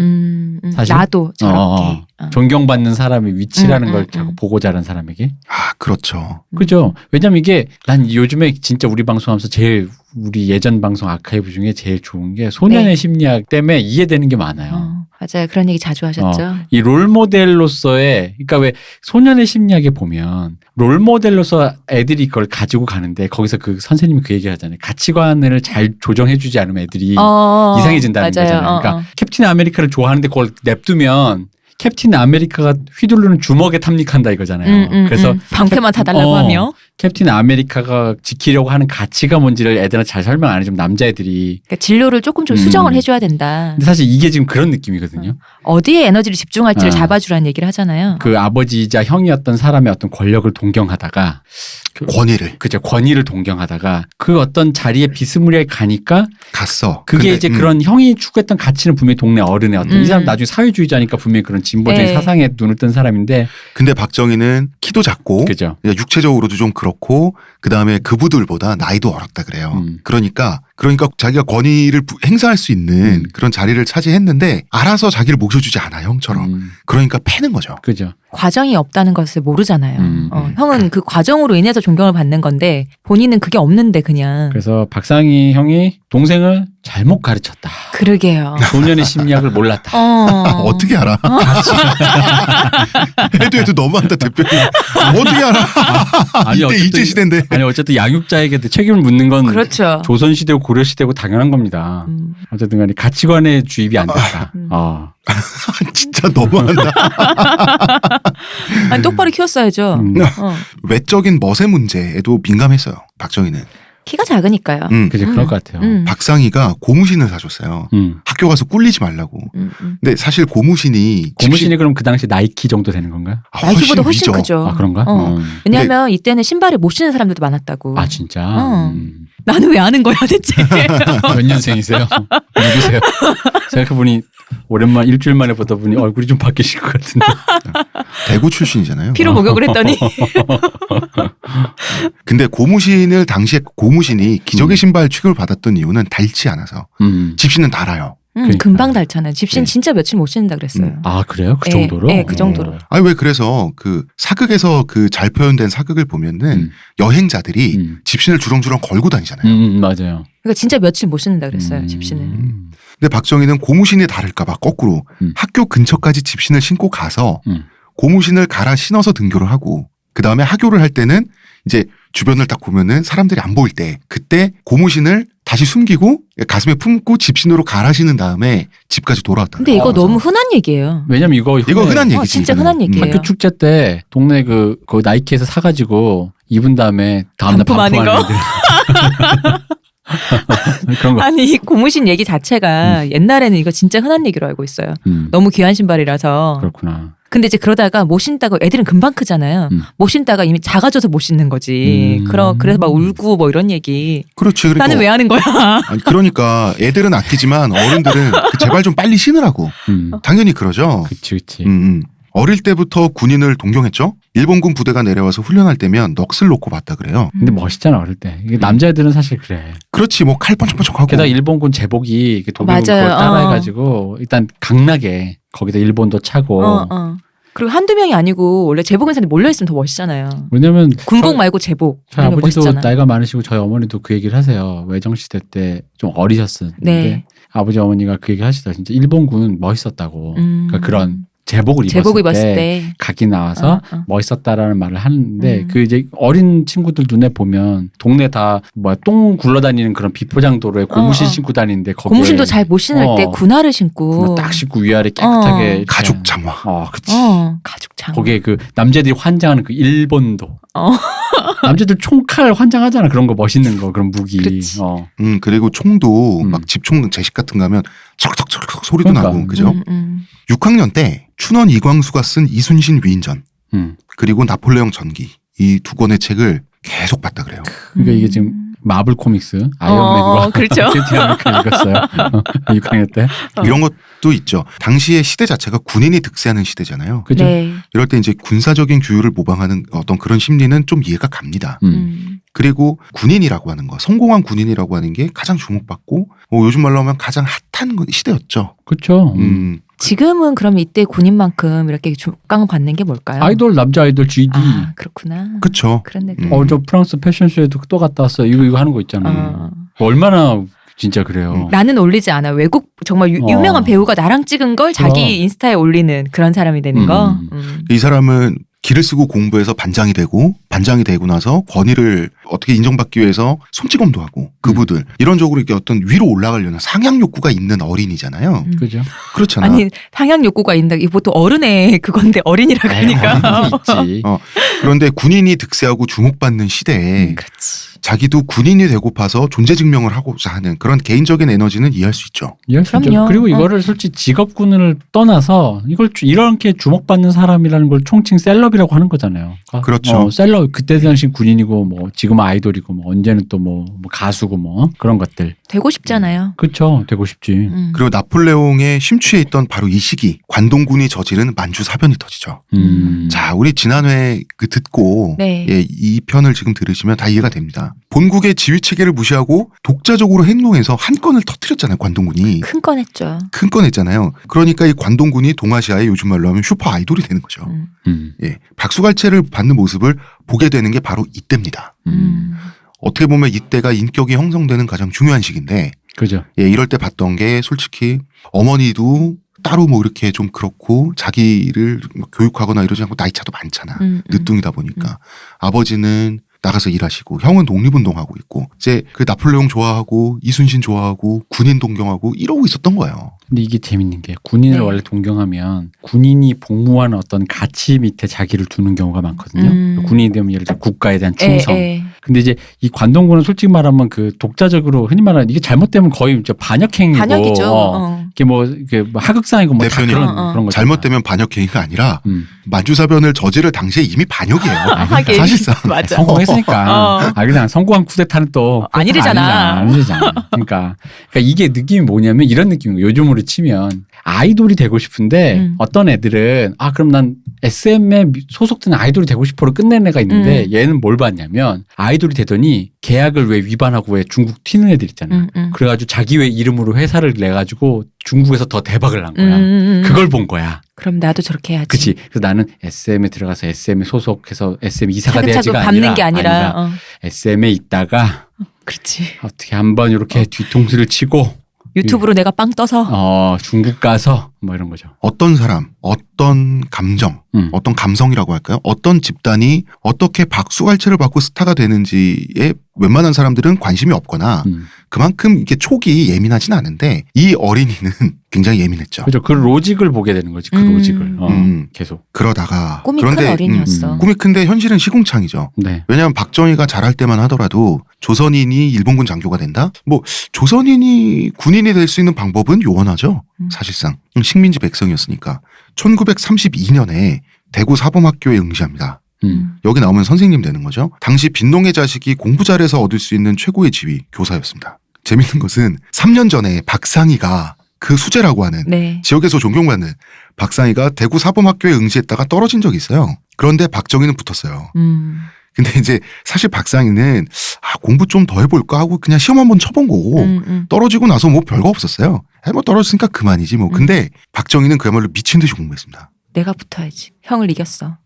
사실 나도 저렇게 존경받는 사람의 위치라는 걸 자꾸 보고 자란 사람에게. 그렇죠. 그죠. 왜냐면 이게 난 요즘에 진짜 우리 방송하면서 제일 우리 예전 방송 아카이브 중에 제일 좋은 게 소년의 네. 심리학 때문에 이해되는 게 많아요. 맞아요. 그런 얘기 자주 하셨죠. 이 롤모델로서의 그러니까 왜 소년의 심리학에 보면 롤모델로서 애들이 그걸 가지고 가는데 거기서 그 선생님이 그 얘기 하잖아요. 가치관을 잘 조정해주지 않으면 애들이 이상해진다는 맞아요. 거잖아요. 그러니까 캡틴 아메리카를 좋아하는데 그걸 냅두면 캡틴 아메리카가 휘두르는 주먹에 탐닉한다 이거잖아요. 그래서 방패만 사달라고 하며 캡틴 아메리카가 지키려고 하는 가치가 뭔지를 애들한테 잘 설명 안 해주면 남자애들이 그러니까 진로를 조금 좀 수정을 해줘야 된다. 근데 사실 이게 지금 그런 느낌이거든요. 어디에 에너지를 집중할지를 잡아주라는 얘기를 하잖아요. 그 아버지이자 형이었던 사람의 어떤 권력을 동경하다가 권위를. 그죠. 권위를 동경하다가 그 어떤 자리에 비스무리하게 가니까 갔어. 그게 근데, 이제 그런 형이 추구했던 가치는 분명히 동네 어른의 어떤 이 사람 나중에 사회주의자니까 분명히 그런 진보적인 네. 사상에 눈을 뜬 사람인데 근데 박정희는 키도 작고 그죠. 육체적으로도 좀 그렇고 그다음에 그부들보다 나이도 어렸다 그래요. 그러니까 자기가 권위를 행사할 수 있는 그런 자리를 차지했는데 알아서 자기를 모셔주지 않아 형처럼. 그러니까 패는 거죠. 그죠. 과정이 없다는 것을 모르잖아요. 형은 그 과정으로 인해서 존경을 받는 건데 본인은 그게 없는데 그냥. 그래서 박상희 형이 동생을 잘못 가르쳤다. 그러게요. 소년의 심리학을 몰랐다. 어떻게 알아? 해도 너무한다 대표님. 어떻게 알아? 아니, 이때 어쨌든- 일제 시대인데. 아니 어쨌든 양육자에게 책임을 묻는 건 그렇죠. 조선시대고 고려시대고 당연한 겁니다. 어쨌든 간에 가치관의 주입이 안 됐다. 진짜 너무한다. 아니, 똑바로 키웠어야죠. 어. 외적인 멋의 문제에도 민감했어요. 박정희는. 키가 작으니까요. 그지 그럴 것 같아요. 박상희가 고무신을 사줬어요. 학교 가서 꿀리지 말라고. 근데 사실 고무신이 고무신이 그럼 그 당시 나이키 정도 되는 건가요? 나이키보다 훨씬 위죠. 크죠. 아 그런가? 왜냐하면 이때는 신발을 못 신는 사람들도 많았다고. 아 진짜? 나는 왜 아는 거야 대체? 몇 년생이세요? 누구세요? 생각해보니 오랜만 일주일 만에 보다 보니 얼굴이 좀 바뀌실 것 같은데. 대구 출신이잖아요. 피로 목욕을 했더니. 근데 고무신을 당시에 고무신이 기적의 신발 취급을 받았던 이유는 닳지 않아서. 집신은 달아요. 그러니까. 금방 닳잖아요. 집신 네. 진짜 며칠 못 신는다 그랬어요. 아 그래요? 그 예, 정도로? 예, 그 정도로. 아니 왜 그래서 그 사극에서 그 잘 표현된 사극을 보면은 여행자들이 집신을 주렁주렁 걸고 다니잖아요. 맞아요. 그러니까 진짜 며칠 못 신는다 그랬어요. 집신은. 근데 박정희는 고무신이 다를까봐 거꾸로 학교 근처까지 집신을 신고 가서 고무신을 갈아 신어서 등교를 하고 그 다음에 하교를 할 때는 이제 주변을 딱 보면은 사람들이 안 보일 때 그때 고무신을 다시 숨기고 가슴에 품고 집신으로 갈아 신은 다음에 집까지 돌아왔다. 근데 이거 너무 흔한 얘기예요. 왜냐면 이거 흔한 얘기지. 진짜 이거는. 흔한 얘기예요. 학교 축제 때 동네 그 나이키에서 사가지고 입은 다음에 다음날 반품 아닌 거? 반품하는 애들. 그런 거. 아니 이 고무신 얘기 자체가 옛날에는 이거 진짜 흔한 얘기로 알고 있어요. 너무 귀한 신발이라서. 그렇구나. 근데 이제 그러다가 못 신다고 애들은 금방 크잖아요. 못 신다가 이미 작아져서 못 신는 거지. 그래서 막 울고 뭐 이런 얘기. 그렇지. 그러니까 나는 왜 하는 거야? 아니, 그러니까 애들은 아끼지만 어른들은 제발 좀 빨리 신으라고. 당연히 그러죠. 그치. 어릴 때부터 군인을 동경했죠. 일본군 부대가 내려와서 훈련할 때면 넋을 놓고 봤다 그래요. 근데 멋있잖아 어릴 때. 이게 남자애들은 사실 그래. 그렇지 뭐 칼 번쩍번쩍하고. 게다가 일본군 제복이 독일군 그걸 맞아요. 따라해가지고 일단 강나게 거기다 일본도 차고. 그리고 한두 명이 아니고 원래 제복 인사들이 몰려있으면 더 멋있잖아요. 왜냐면 군복 말고 제복. 저희 그러면 아버지도 멋있잖아. 나이가 많으시고 저희 어머니도 그 얘기를 하세요. 외정시대 때 좀 어리셨었는데 네. 아버지 어머니가 그 얘기 하시다. 진짜 일본군 멋있었다고. 그러니까 그런 제복을 제복 입었을 입었을 때 때. 각이 나와서 멋있었다라는 말을 하는데 그 이제 어린 친구들 눈에 보면 동네 다 똥 굴러다니는 그런 비포장도로에 고무신 신고 다니는데 거기에 고무신도 잘 못 신을 때 군화를 신고 딱 신고 위아래 깨끗하게 이렇게. 가죽 장화. 그치. 가죽 장화. 거기에 그 남자들이 환장하는 그 일본도. 남자들 총칼 환장하잖아. 그런 거 멋있는 거 그런 무기. 그치. 그리고 총도 막 집총 제식 같은 거 하면 철컥철컥 소리도 그러니까. 나고 그죠? 6학년 때 춘원 이광수가 쓴 이순신 위인전 그리고 나폴레옹 전기 이 두 권의 책을 계속 봤다 그래요. 그러니까 이게 지금 마블 코믹스 아이언맨과 그렇죠. 캡틴 아메리카 읽었어요. 6학년 때. 이런 것도 있죠. 당시의 시대 자체가 군인이 득세하는 시대잖아요. 그죠? 네. 이럴 때 이제 군사적인 규율을 모방하는 어떤 그런 심리는 좀 이해가 갑니다. 그리고 군인이라고 하는 거, 성공한 군인이라고 하는 게 가장 주목받고 요즘 말로 하면 가장 핫한 시대였죠. 그렇죠. 지금은 그럼 이때 군인만큼 이렇게 주강 받는 게 뭘까요? 아이돌 남자 아이돌 GD. 아, 그렇구나. 그렇죠. 그런 느낌. 저 프랑스 패션쇼에도 또 갔다 왔어요. 이거 하는 거 있잖아. 얼마나 진짜 그래요. 나는 올리지 않아. 외국 정말 유명한 배우가 나랑 찍은 걸 자기 인스타에 올리는 그런 사람이 되는 거. 이 사람은 기를 쓰고 공부해서 반장이 되고 나서 권위를 어떻게 인정받기 위해서 손찌검도 하고 그부들 이런적으로 이렇게 어떤 위로 올라가려는 상향 욕구가 있는 어린이잖아요. 그죠? 그렇잖아. 아니 상향 욕구가 있다. 이게 보통 어른의 그건데 어린이라 그러니까. 있지. 그런데 군인이 득세하고 주목받는 시대에 그렇지. 자기도 군인이 되고파서 존재 증명을 하고자 하는 그런 개인적인 에너지는 이해할 수 있죠. 이해할 수 있죠. 그럼요. 그리고 이거를 솔직히 직업군을 떠나서 이걸 이렇게 주목받는 사람이라는 걸 총칭 셀럽이라고 하는 거잖아요. 그렇죠. 셀럽 그때 당시 군인이고 뭐 지금은 아이돌이고 뭐 언제는 또 뭐 가수고 뭐 그런 것들. 되고 싶잖아요. 그렇죠. 되고 싶지. 그리고 나폴레옹의 심취해 있던 바로 이 시기 관동군이 저지른 만주 사변이 터지죠. 자, 우리 지난회 듣고 네. 이 편을 지금 들으시면 다 이해가 됩니다. 본국의 지휘 체계를 무시하고 독자적으로 행동해서 한 건을 터뜨렸잖아요. 관동군이. 큰 건 했죠. 큰 건 했잖아요. 그러니까 이 관동군이 동아시아의 요즘 말로 하면 슈퍼 아이돌이 되는 거죠. 예, 박수갈채를 받는 모습을 보게 되는 게 바로 이때입니다. 어떻게 보면 이때가 인격이 형성되는 가장 중요한 시기인데 그죠. 예, 이럴 때 봤던 게 솔직히 어머니도 따로 뭐 이렇게 좀 그렇고 자기를 교육하거나 이러지 않고 나이 차도 많잖아. 늦둥이다 보니까. 아버지는 나가서 일하시고 형은 독립운동하고 있고 이제 그 나폴레옹 좋아하고 이순신 좋아하고 군인 동경하고 이러고 있었던 거예요. 근데 이게 재밌는 게 군인을 네. 원래 동경하면 군인이 복무하는 어떤 가치 밑에 자기를 두는 경우가 많거든요. 군인이 되면 예를 들어 국가에 대한 충성. 근데 이제 이 관동군은 솔직히 말하면 그 독자적으로 흔히 말하는 이게 잘못되면 거의 이제 반역행위고 반역이죠. 이게 뭐 하극상이고 뭐 다 대표님, 그런 거 잘못되면 반역행위가 아니라 만주사변을 저지를 당시에 이미 반역이에요. 하긴. 사실상. 맞아. 성공했으니까. 그냥 성공한 쿠데타는 또 아니래잖아. 아니잖아. 그러니까 이게 느낌이 뭐냐면 이런 느낌이에요. 요즘으로 치면 아이돌이 되고 싶은데 어떤 애들은 그럼 난 SM에 소속된 아이돌이 되고 싶어로 끝낸 애가 있는데 얘는 뭘 봤냐면 아이돌이 되더니 계약을 왜 위반하고 왜 중국 튀는 애들 있잖아. 그래가지고 자기 왜 이름으로 회사를 내가지고 중국에서 더 대박을 난 거야. 그걸 본 거야. 그럼 나도 저렇게 해야지. 그치. 그래서 나는 SM에 들어가서 SM에 소속해서 SM 이사가 돼야지가 밟는 게 아니라. SM에 있다가 그렇지. 어떻게 한번 이렇게 뒤통수를 치고 유튜브로 내가 빵 떠서. 중국 가서 뭐 이런 거죠. 어떤 사람, 어떤 감정, 어떤 감성이라고 할까요? 어떤 집단이 어떻게 박수갈채를 받고 스타가 되는지에 웬만한 사람들은 관심이 없거나 그만큼 이게 촉이 예민하진 않은데 이 어린이는 굉장히 예민했죠. 그렇죠. 그 로직을 보게 되는 거지. 그 로직을 계속. 그러다가 꿈이 그런데 큰 어린이였어. 꿈이 큰데 현실은 시궁창이죠. 네. 왜냐하면 박정희가 잘할 때만 하더라도 조선인이 일본군 장교가 된다? 뭐 조선인이 군인이 될 수 있는 방법은 요원하죠. 사실상. 식민지 백성이었으니까. 1932년에 대구 사범학교에 응시합니다. 여기 나오면 선생님 되는 거죠. 당시 빈농의 자식이 공부 잘해서 얻을 수 있는 최고의 지위 교사였습니다. 재밌는 것은 3년 전에 박상희가 그 수재라고 하는 네. 지역에서 존경받는 박상희가 대구 사범학교에 응시했다가 떨어진 적이 있어요. 그런데 박정희는 붙었어요. 근데 이제 사실 박상희는 공부 좀 더 해볼까 하고 그냥 시험 한번 쳐본 거고 떨어지고 나서 뭐 별거 없었어요. 뭐 떨어졌으니까 그만이지 뭐. 근데 박정희는 그야말로 미친 듯이 공부했습니다. 내가 붙어야지. 형을 이겼어.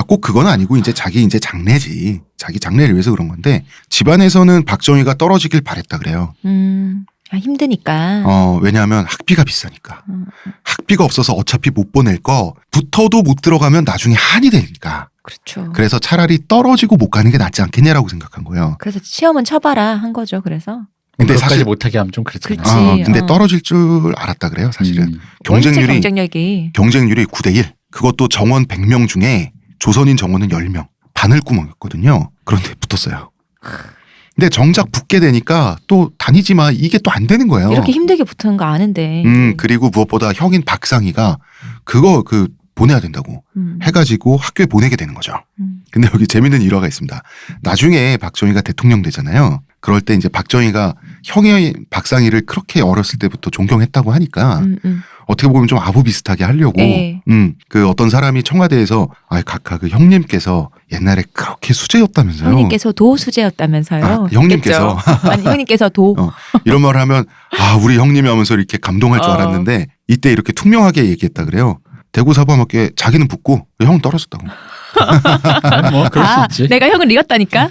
꼭 그건 아니고 이제 자기 장래지. 자기 장래를 위해서 그런 건데 집안에서는 박정희가 떨어지길 바랬다 그래요. 힘드니까. 왜냐하면 학비가 비싸니까. 학비가 없어서 어차피 못 보낼 거 붙어도 못 들어가면 나중에 한이 되니까. 그렇죠. 그래서 차라리 떨어지고 못 가는 게 낫지 않겠냐라고 생각한 거예요. 그래서 시험은 쳐봐라 한 거죠. 그래서. 근데 사실 못하게 하면 좀 그렇잖아. 그렇지. 근데 떨어질 줄 알았다 그래요. 사실은. 경쟁률이 9대1. 그것도 정원 100명 중에 조선인 정원은 10명. 바늘구멍이었거든요. 그런데 붙었어요. 근데 정작 붙게 되니까 또 다니지만 이게 또 안 되는 거예요. 이렇게 힘들게 붙는 거 아는데. 그리고 무엇보다 형인 박상희가 그거 보내야 된다고 해가지고 학교에 보내게 되는 거죠. 근데 여기 재밌는 일화가 있습니다. 나중에 박정희가 대통령 되잖아요. 그럴 때 이제 박정희가 형의 박상희를 그렇게 어렸을 때부터 존경했다고 하니까 어떻게 보면 좀 아부 비슷하게 하려고 그 어떤 사람이 청와대에서 각하 그 형님께서 옛날에 그렇게 수재였다면서요. 형님께서 도 수재였다면서요. 형님께서 아니 형님께서 도 이런 말을 하면 우리 형님이 하면서 이렇게 감동할 줄 알았는데 이때 이렇게 투명하게 얘기했다 그래요. 대구 사범학교에 자기는 붙고 형은 떨어졌다고. 뭐 그럴 수 있지. 내가 형을 이겼다니까.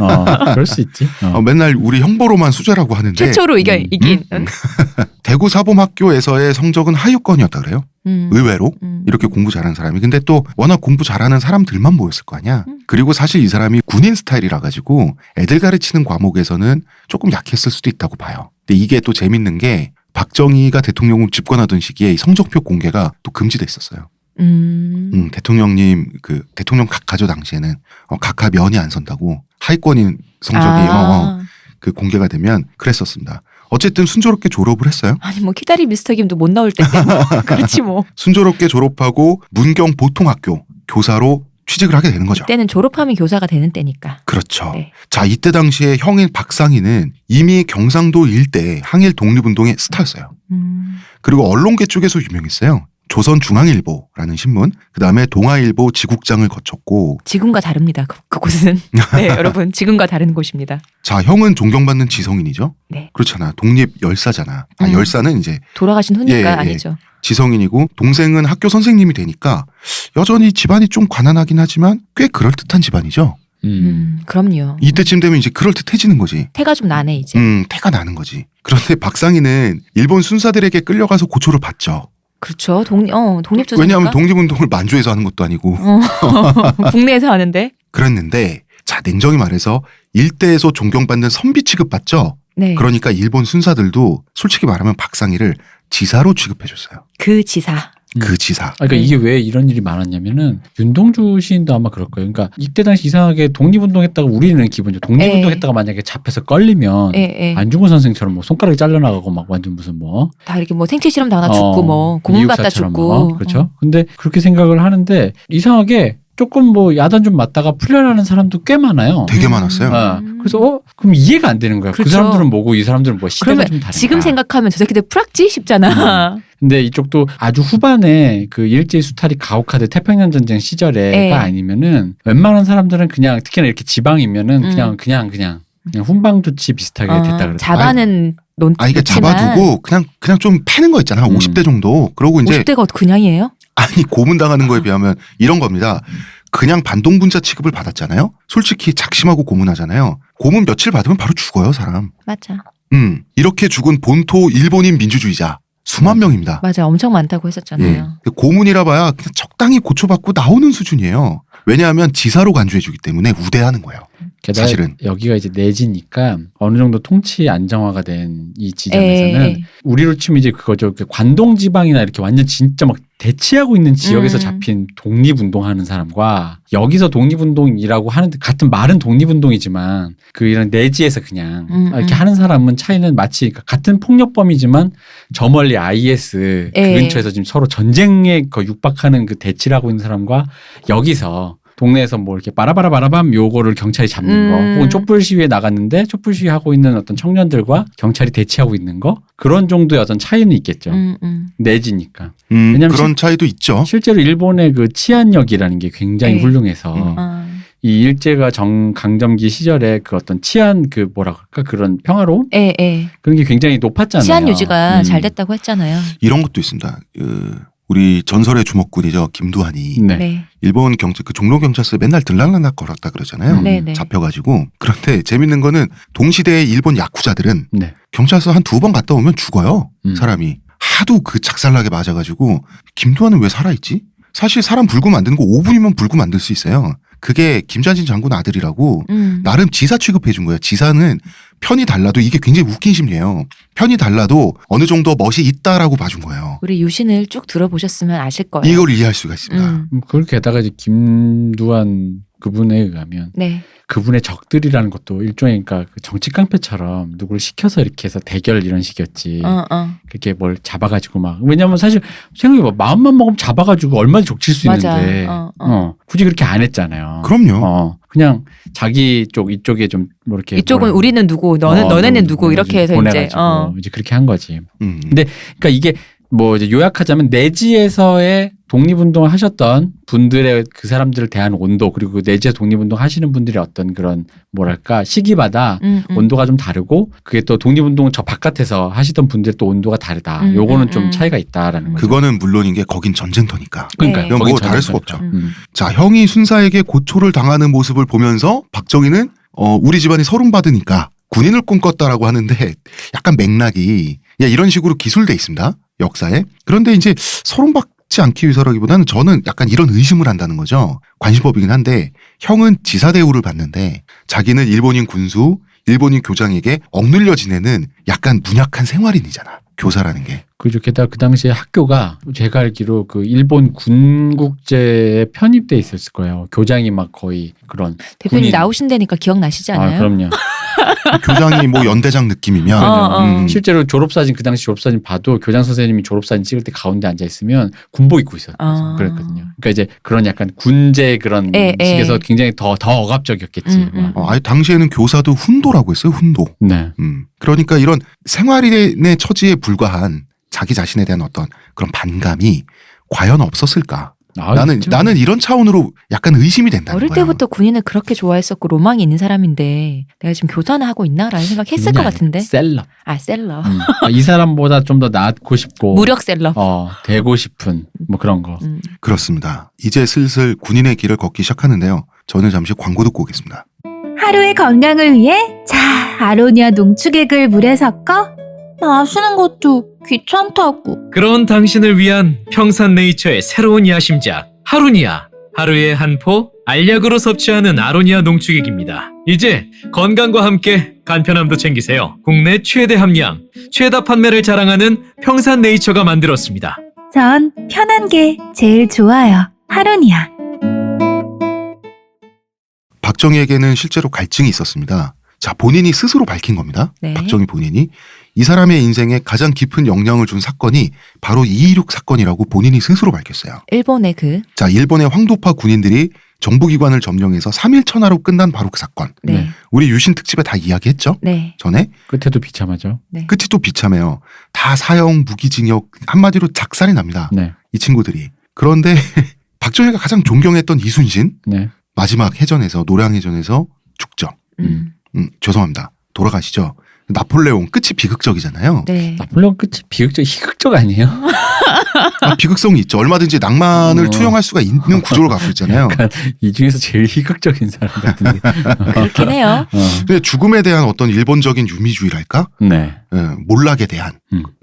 그럴 수 있지. 맨날 우리 형보로만 수재라고 하는데 최초로 이긴. 대구 사범학교에서의 성적은 하위권이었다 그래요. 의외로 이렇게 공부 잘하는 사람이. 근데 또 워낙 공부 잘하는 사람들만 모였을 거 아니야. 그리고 사실 이 사람이 군인 스타일이라 가지고 애들 가르치는 과목에서는 조금 약했을 수도 있다고 봐요. 근데 이게 또 재밌는 게 박정희가 대통령을 집권하던 시기에 성적표 공개가 또 금지돼 있었어요. 대통령님 대통령 각하죠 당시에는 각하 면이 안 선다고 하위권인 성적이 그 공개가 되면 그랬었습니다. 어쨌든 순조롭게 졸업을 했어요. 아니 뭐 키다리 미스터 김도 못 나올 때 그렇지 뭐. 순조롭게 졸업하고 문경 보통학교 교사로 취직을 하게 되는 거죠. 그때는 졸업하면 교사가 되는 때니까. 그렇죠. 네. 자 이때 당시에 형인 박상희는 이미 경상도 일대 항일 독립운동의 스타였어요. 그리고 언론계 쪽에서 유명했어요. 조선중앙일보라는 신문, 그 다음에 동아일보 지국장을 거쳤고. 지금과 다릅니다. 그곳은. 네, 여러분 지금과 다른 곳입니다. 자, 형은 존경받는 지성인이죠. 네. 그렇잖아. 독립 열사잖아. 열사는 이제 돌아가신 후니까 아니죠. 지성인이고 동생은 학교 선생님이 되니까 여전히 집안이 좀 가난하긴 하지만 꽤 그럴듯한 집안이죠. 그럼요. 이때쯤 되면 이제 그럴듯해지는 거지. 태가 좀 나네 이제. 태가 나는 거지. 그런데 박상희는 일본 순사들에게 끌려가서 고초를 받죠. 그렇죠. 독립투사니까. 왜냐하면 독립운동을 만주에서 하는 것도 아니고. 국내에서 하는데. 그랬는데 자 냉정히 말해서 일대에서 존경받는 선비 취급받죠. 네. 그러니까 일본 순사들도 솔직히 말하면 박상희를 지사로 취급해줬어요. 그 지사. 그 지사. 그러니까 이게 왜 이런 일이 많았냐면은 윤동주 시인도 아마 그럴 거예요. 그러니까 이때 당시 이상하게 독립운동했다가 우리는 기본적으로 독립운동했다가 만약에 잡혀서 걸리면 안중근 선생처럼 뭐 손가락이 잘려나가고 막 완전 무슨 뭐 다 이렇게 뭐 생체 실험 당하나 죽고 뭐 고문 받다 죽고. 그렇죠. 근데 그렇게 생각을 하는데 이상하게 조금 뭐 야단 좀 맞다가 풀려나는 사람도 꽤 많아요. 되게 많았어요. 그래서 그럼 이해가 안 되는 거야. 그렇죠. 그 사람들은 뭐고 이 사람들은 뭐 시대가 그러면 좀 다른가. 지금 생각하면 저 새끼들 풀악지 싶잖아. 근데 이쪽도 아주 후반에 그 일제히 수탈이 가오카드 태평양 전쟁 시절에가 아니면은 웬만한 사람들은 그냥 특히나 이렇게 지방이면은 그냥 훈방 조치 비슷하게 됐다 그러더라고요. 잡아는 이게 잡아두고 그냥 좀 패는 거 있잖아. 50대 정도. 그러고 이제 50대가 그냥이에요? 아니 고문당하는 거에 비하면 이런 겁니다. 그냥 반동분자 취급을 받았잖아요. 솔직히 작심하고 고문하잖아요. 고문 며칠 받으면 바로 죽어요, 사람. 맞아. 이렇게 죽은 본토 일본인 민주주의자 수만 명입니다. 맞아, 엄청 많다고 했었잖아요. 예. 고문이라 봐야 그냥 적당히 고초받고 나오는 수준이에요. 왜냐하면 지사로 간주해주기 때문에 우대하는 거예요. 게다가 사실은. 여기가 이제 내지니까 어느 정도 통치 안정화가 된 이 지점에서는 우리로 치면 이제 그거죠. 관동 지방이나 이렇게 완전 진짜 막 대치하고 있는 지역에서 잡힌 독립운동하는 사람과 여기서 독립운동이라고 하는데 같은 말은 독립운동이지만 그 이런 내지에서 그냥 이렇게 하는 사람은 차이는 마치 같은 폭력범이지만 저 멀리 IS 그 근처에서 지금 서로 전쟁에 육박하는 그 대치를 하고 있는 사람과 여기서 동네에서 뭐 이렇게 빠라바라바라밤 요거를 경찰이 잡는 거 혹은 촛불 시위에 나갔는데 촛불 시위하고 있는 어떤 청년들과 경찰이 대치하고 있는 거 그런 정도의 어떤 차이는 있겠죠. 내지니까. 왜냐하면 그런 차이도 있죠. 실제로 일본의 그 치안력이라는 게 굉장히 훌륭해서 이 일제가 강점기 시절에 그 어떤 치안 그 뭐라 그럴까 그런 평화로움 그런 게 굉장히 높았잖아요. 치안 유지가 잘 됐다고 했잖아요. 이런 것도 있습니다. 우리 전설의 주먹군이죠. 김두한이. 일본 그 종로 경찰서에 맨날 들락날락 걸었다 그러잖아요. 잡혀가지고. 그런데 재밌는 거는 동시대의 일본 야쿠자들은 경찰서 한 2번 갔다 오면 죽어요. 사람이. 하도 그 작살나게 맞아가지고 김두한은 왜 살아있지? 사실 사람 불구 만드는 거 5분이면 불구 만들 수 있어요. 그게 김자진 장군 아들이라고 나름 지사 취급해 준 거예요. 지사는 편이 달라도 이게 굉장히 웃긴 심리예요. 편이 달라도 어느 정도 멋이 있다라고 봐준 거예요. 우리 유신을 쭉 들어보셨으면 아실 거예요. 이걸 이해할 수가 있습니다. 그걸 게다가 이제 김두한 그분에 의하면 그분의 적들이라는 것도 일종의 그러니까 그 정치 깡패처럼 누구를 시켜서 이렇게 해서 대결 이런 식이었지. 그렇게 뭘 잡아가지고 막 왜냐면 사실 생각해봐 마음만 먹으면 잡아가지고 얼마든지 족칠 수 있는데 굳이 그렇게 안 했잖아요. 그럼요. 그냥 자기 쪽 이쪽에 좀 뭐 이렇게 이쪽은 우리는 누구 너네는 누구 이렇게 해서 이제 그렇게 한 거지. 근데 그러니까 이게 뭐 이제 요약하자면 내지에서의 독립운동을 하셨던 분들의 그 사람들을 대한 온도 그리고 내지에서 독립운동 하시는 분들의 어떤 그런 뭐랄까 시기마다 온도가 좀 다르고 그게 또 독립운동 저 바깥에서 하시던 분들 또 온도가 다르다. 요거는 좀 차이가 있다라는 거죠. 그거는 물론인 게 거긴 전쟁터니까. 그러니까 이건 뭐 다를 수가 없죠. 자 형이 순사에게 고초를 당하는 모습을 보면서 박정희는 우리 집안이 서름받으니까 군인을 꿈꿨다라고 하는데 약간 맥락이 이런 식으로 기술돼 있습니다. 역사에. 그런데 이제 서름받지 않기 위해서라기보다는 저는 약간 이런 의심을 한다는 거죠. 관심법이긴 한데 형은 지사 대우를 받는데 자기는 일본인 군수, 일본인 교장에게 억눌려 지내는 약간 문약한 생활인이잖아. 교사라는 게. 그죠. 게다가 그 당시에 학교가 제가 알기로 그 일본 군국제에 편입돼 있었을 거예요. 교장이 막 거의 그런 대표님 나오신다니까 기억나시지 않아요? 그럼요. 교장이 뭐 연대장 느낌이면 실제로 졸업사진 그 당시 졸업사진 봐도 교장 선생님이 졸업사진 찍을 때 가운데 앉아 있으면 군복 입고 있었어요. 그랬거든요. 그러니까 이제 그런 약간 군제 그런 식에서 굉장히 더 억압적이었겠지. 아니 당시에는 교사도 훈도라고 했어요. 훈도. 그러니까 이런 생활인의 처지에 불과한 자기 자신에 대한 어떤 그런 반감이 과연 없었을까? 나는 이런 차원으로 약간 의심이 된다는 어릴 거예요. 때부터 군인을 그렇게 좋아했었고 로망이 있는 사람인데 내가 지금 교사는 하고 있나라는 생각했을 것 같은데. 셀럽. 셀러. 이 사람보다 좀 더 낫고 싶고. 무력 셀러. 되고 싶은 뭐 그런 거. 그렇습니다. 이제 슬슬 군인의 길을 걷기 시작하는데요. 저는 잠시 광고 듣고 오겠습니다. 하루의 건강을 위해 자, 아로니아 농축액을 물에 섞어 마시는 것도 귀찮다고. 그런 당신을 위한 평산네이처의 새로운 야심작 하루니아. 하루에 한 포 알약으로 섭취하는 아로니아 농축액입니다. 이제 건강과 함께 간편함도 챙기세요. 국내 최대 함량, 최다 판매를 자랑하는 평산네이처가 만들었습니다. 전 편한 게 제일 좋아요. 하루니아. 박정희에게는 실제로 갈증이 있었습니다. 자, 본인이 스스로 밝힌 겁니다. 네. 박정희 본인이. 이 사람의 인생에 가장 깊은 영향을 준 사건이 바로 2.16 사건이라고 본인이 스스로 밝혔어요. 일본의 자, 일본의 황도파 군인들이 정부기관을 점령해서 3일 천하로 끝난 바로 그 사건. 네. 우리 유신 특집에 다 이야기했죠? 네. 전에. 끝에도 비참하죠. 네. 끝이 또 비참해요. 다 사형, 무기징역, 한마디로 작살이 납니다. 네. 이 친구들이. 그런데 박정희가 가장 존경했던 이순신 네. 마지막 해전에서 노량해전에서 죽죠. 죄송합니다. 돌아가시죠. 나폴레옹 끝이 비극적이잖아요. 네. 나폴레옹 끝이 비극적, 희극적 아니에요? 아, 비극성이 있죠. 얼마든지 낭만을 투영할 수가 있는 구조를 갖고 있잖아요. 약간 이 중에서 제일 희극적인 사람 같은데. 그렇긴 해요. 근데 죽음에 대한 어떤 일본적인 유미주의랄까? 네. 몰락에 대한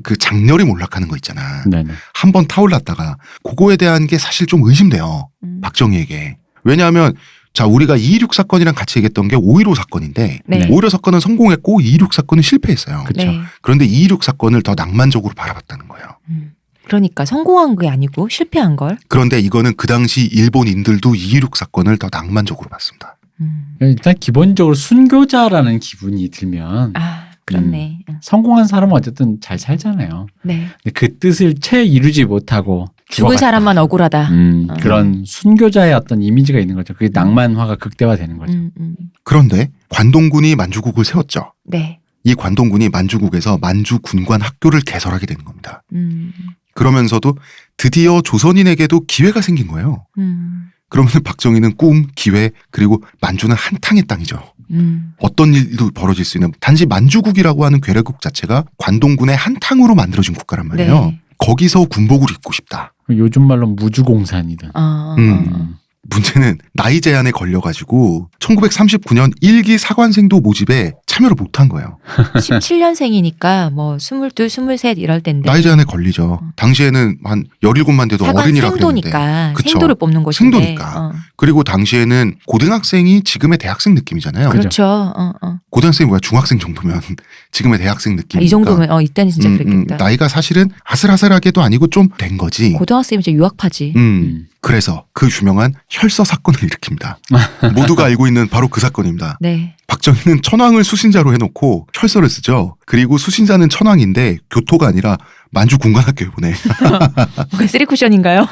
그 장렬히 몰락하는 거 있잖아. 네네. 한번 타올랐다가 그거에 대한 게 사실 좀 의심돼요. 박정희에게. 왜냐하면 자, 우리가 2.16 사건이랑 같이 얘기했던 게 5.15 사건인데 네. 5.15 사건은 성공했고 2.16 사건은 실패했어요. 그쵸. 네. 그런데 2.16 사건을 더 낭만적으로 바라봤다는 거예요. 그러니까 성공한 게 아니고 실패한 걸. 그런데 이거는 그 당시 일본인들도 2.16 사건을 더 낭만적으로 봤습니다. 일단 기본적으로 순교자라는 기분이 들면 아, 그렇네. 성공한 사람은 어쨌든 잘 살잖아요. 네. 근데 그 뜻을 채 이루지 못하고 죽은 죽어갔다. 사람만 억울하다. 그런 순교자의 어떤 이미지가 있는 거죠. 그게 낭만화가 극대화되는 거죠. 그런데 관동군이 만주국을 세웠죠. 네. 이 관동군이 만주국에서 만주 군관 학교를 개설하게 되는 겁니다. 그러면서도 드디어 조선인에게도 기회가 생긴 거예요. 그러면 박정희는 꿈, 기회, 그리고 만주는 한탕의 땅이죠. 어떤 일도 벌어질 수 있는 단지 만주국이라고 하는 괴뢰국 자체가 관동군의 한탕으로 만들어진 국가란 말이에요. 네. 거기서 군복을 입고 싶다. 요즘 말로 무주공산이든. 문제는 나이 제한에 걸려가지고 1939년 1기 사관생도 모집에 참여를 못한 거예요. 17년생이니까 뭐 22, 23 이럴 텐데. 나이 제한에 걸리죠. 당시에는 한 17만 돼도 사관 어린이라 그랬는데. 생도니까. 그쵸. 생도를 뽑는 것인데. 생도니까. 그리고 당시에는 고등학생이 지금의 대학생 느낌이잖아요. 그렇죠. 고등학생이 뭐야 중학생 정도면 지금의 대학생 느낌. 이 정도면 이때는 진짜 그랬겠다. 나이가 사실은 아슬아슬하게도 아니고 좀 된 거지. 고등학생이면 진짜 유학파지. 그래서 그 유명한 혈서 사건을 일으킵니다. 모두가 알고 있는 바로 그 사건입니다. 네. 박정희는 천황을 수신자로 해놓고 혈서를 쓰죠. 그리고 수신자는 천황인데 교토가 아니라 만주 군관학교에 보내. 뭔가 쓰리쿠션인가요?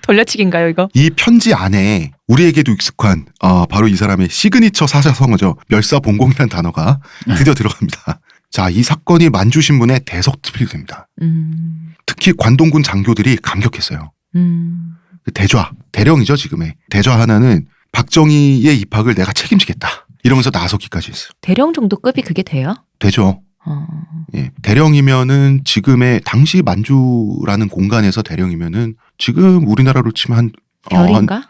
돌려치기인가요 이거? 이 편지 안에 우리에게도 익숙한 바로 이 사람의 시그니처 사자성어죠. 멸사봉공이라는 단어가 드디어 들어갑니다. 자, 이 사건이 만주신문에 대서특필이 됩니다. 특히 관동군 장교들이 감격했어요. 대령이죠 지금의. 대좌 하나는 박정희의 입학을 내가 책임지겠다. 이러면서 나서기까지 했어요. 대령 정도 급이 그게 돼요? 되죠. 예. 대령이면은 지금의 당시 만주라는 공간에서 대령이면은 지금 우리나라로 치면 한 별인가? 한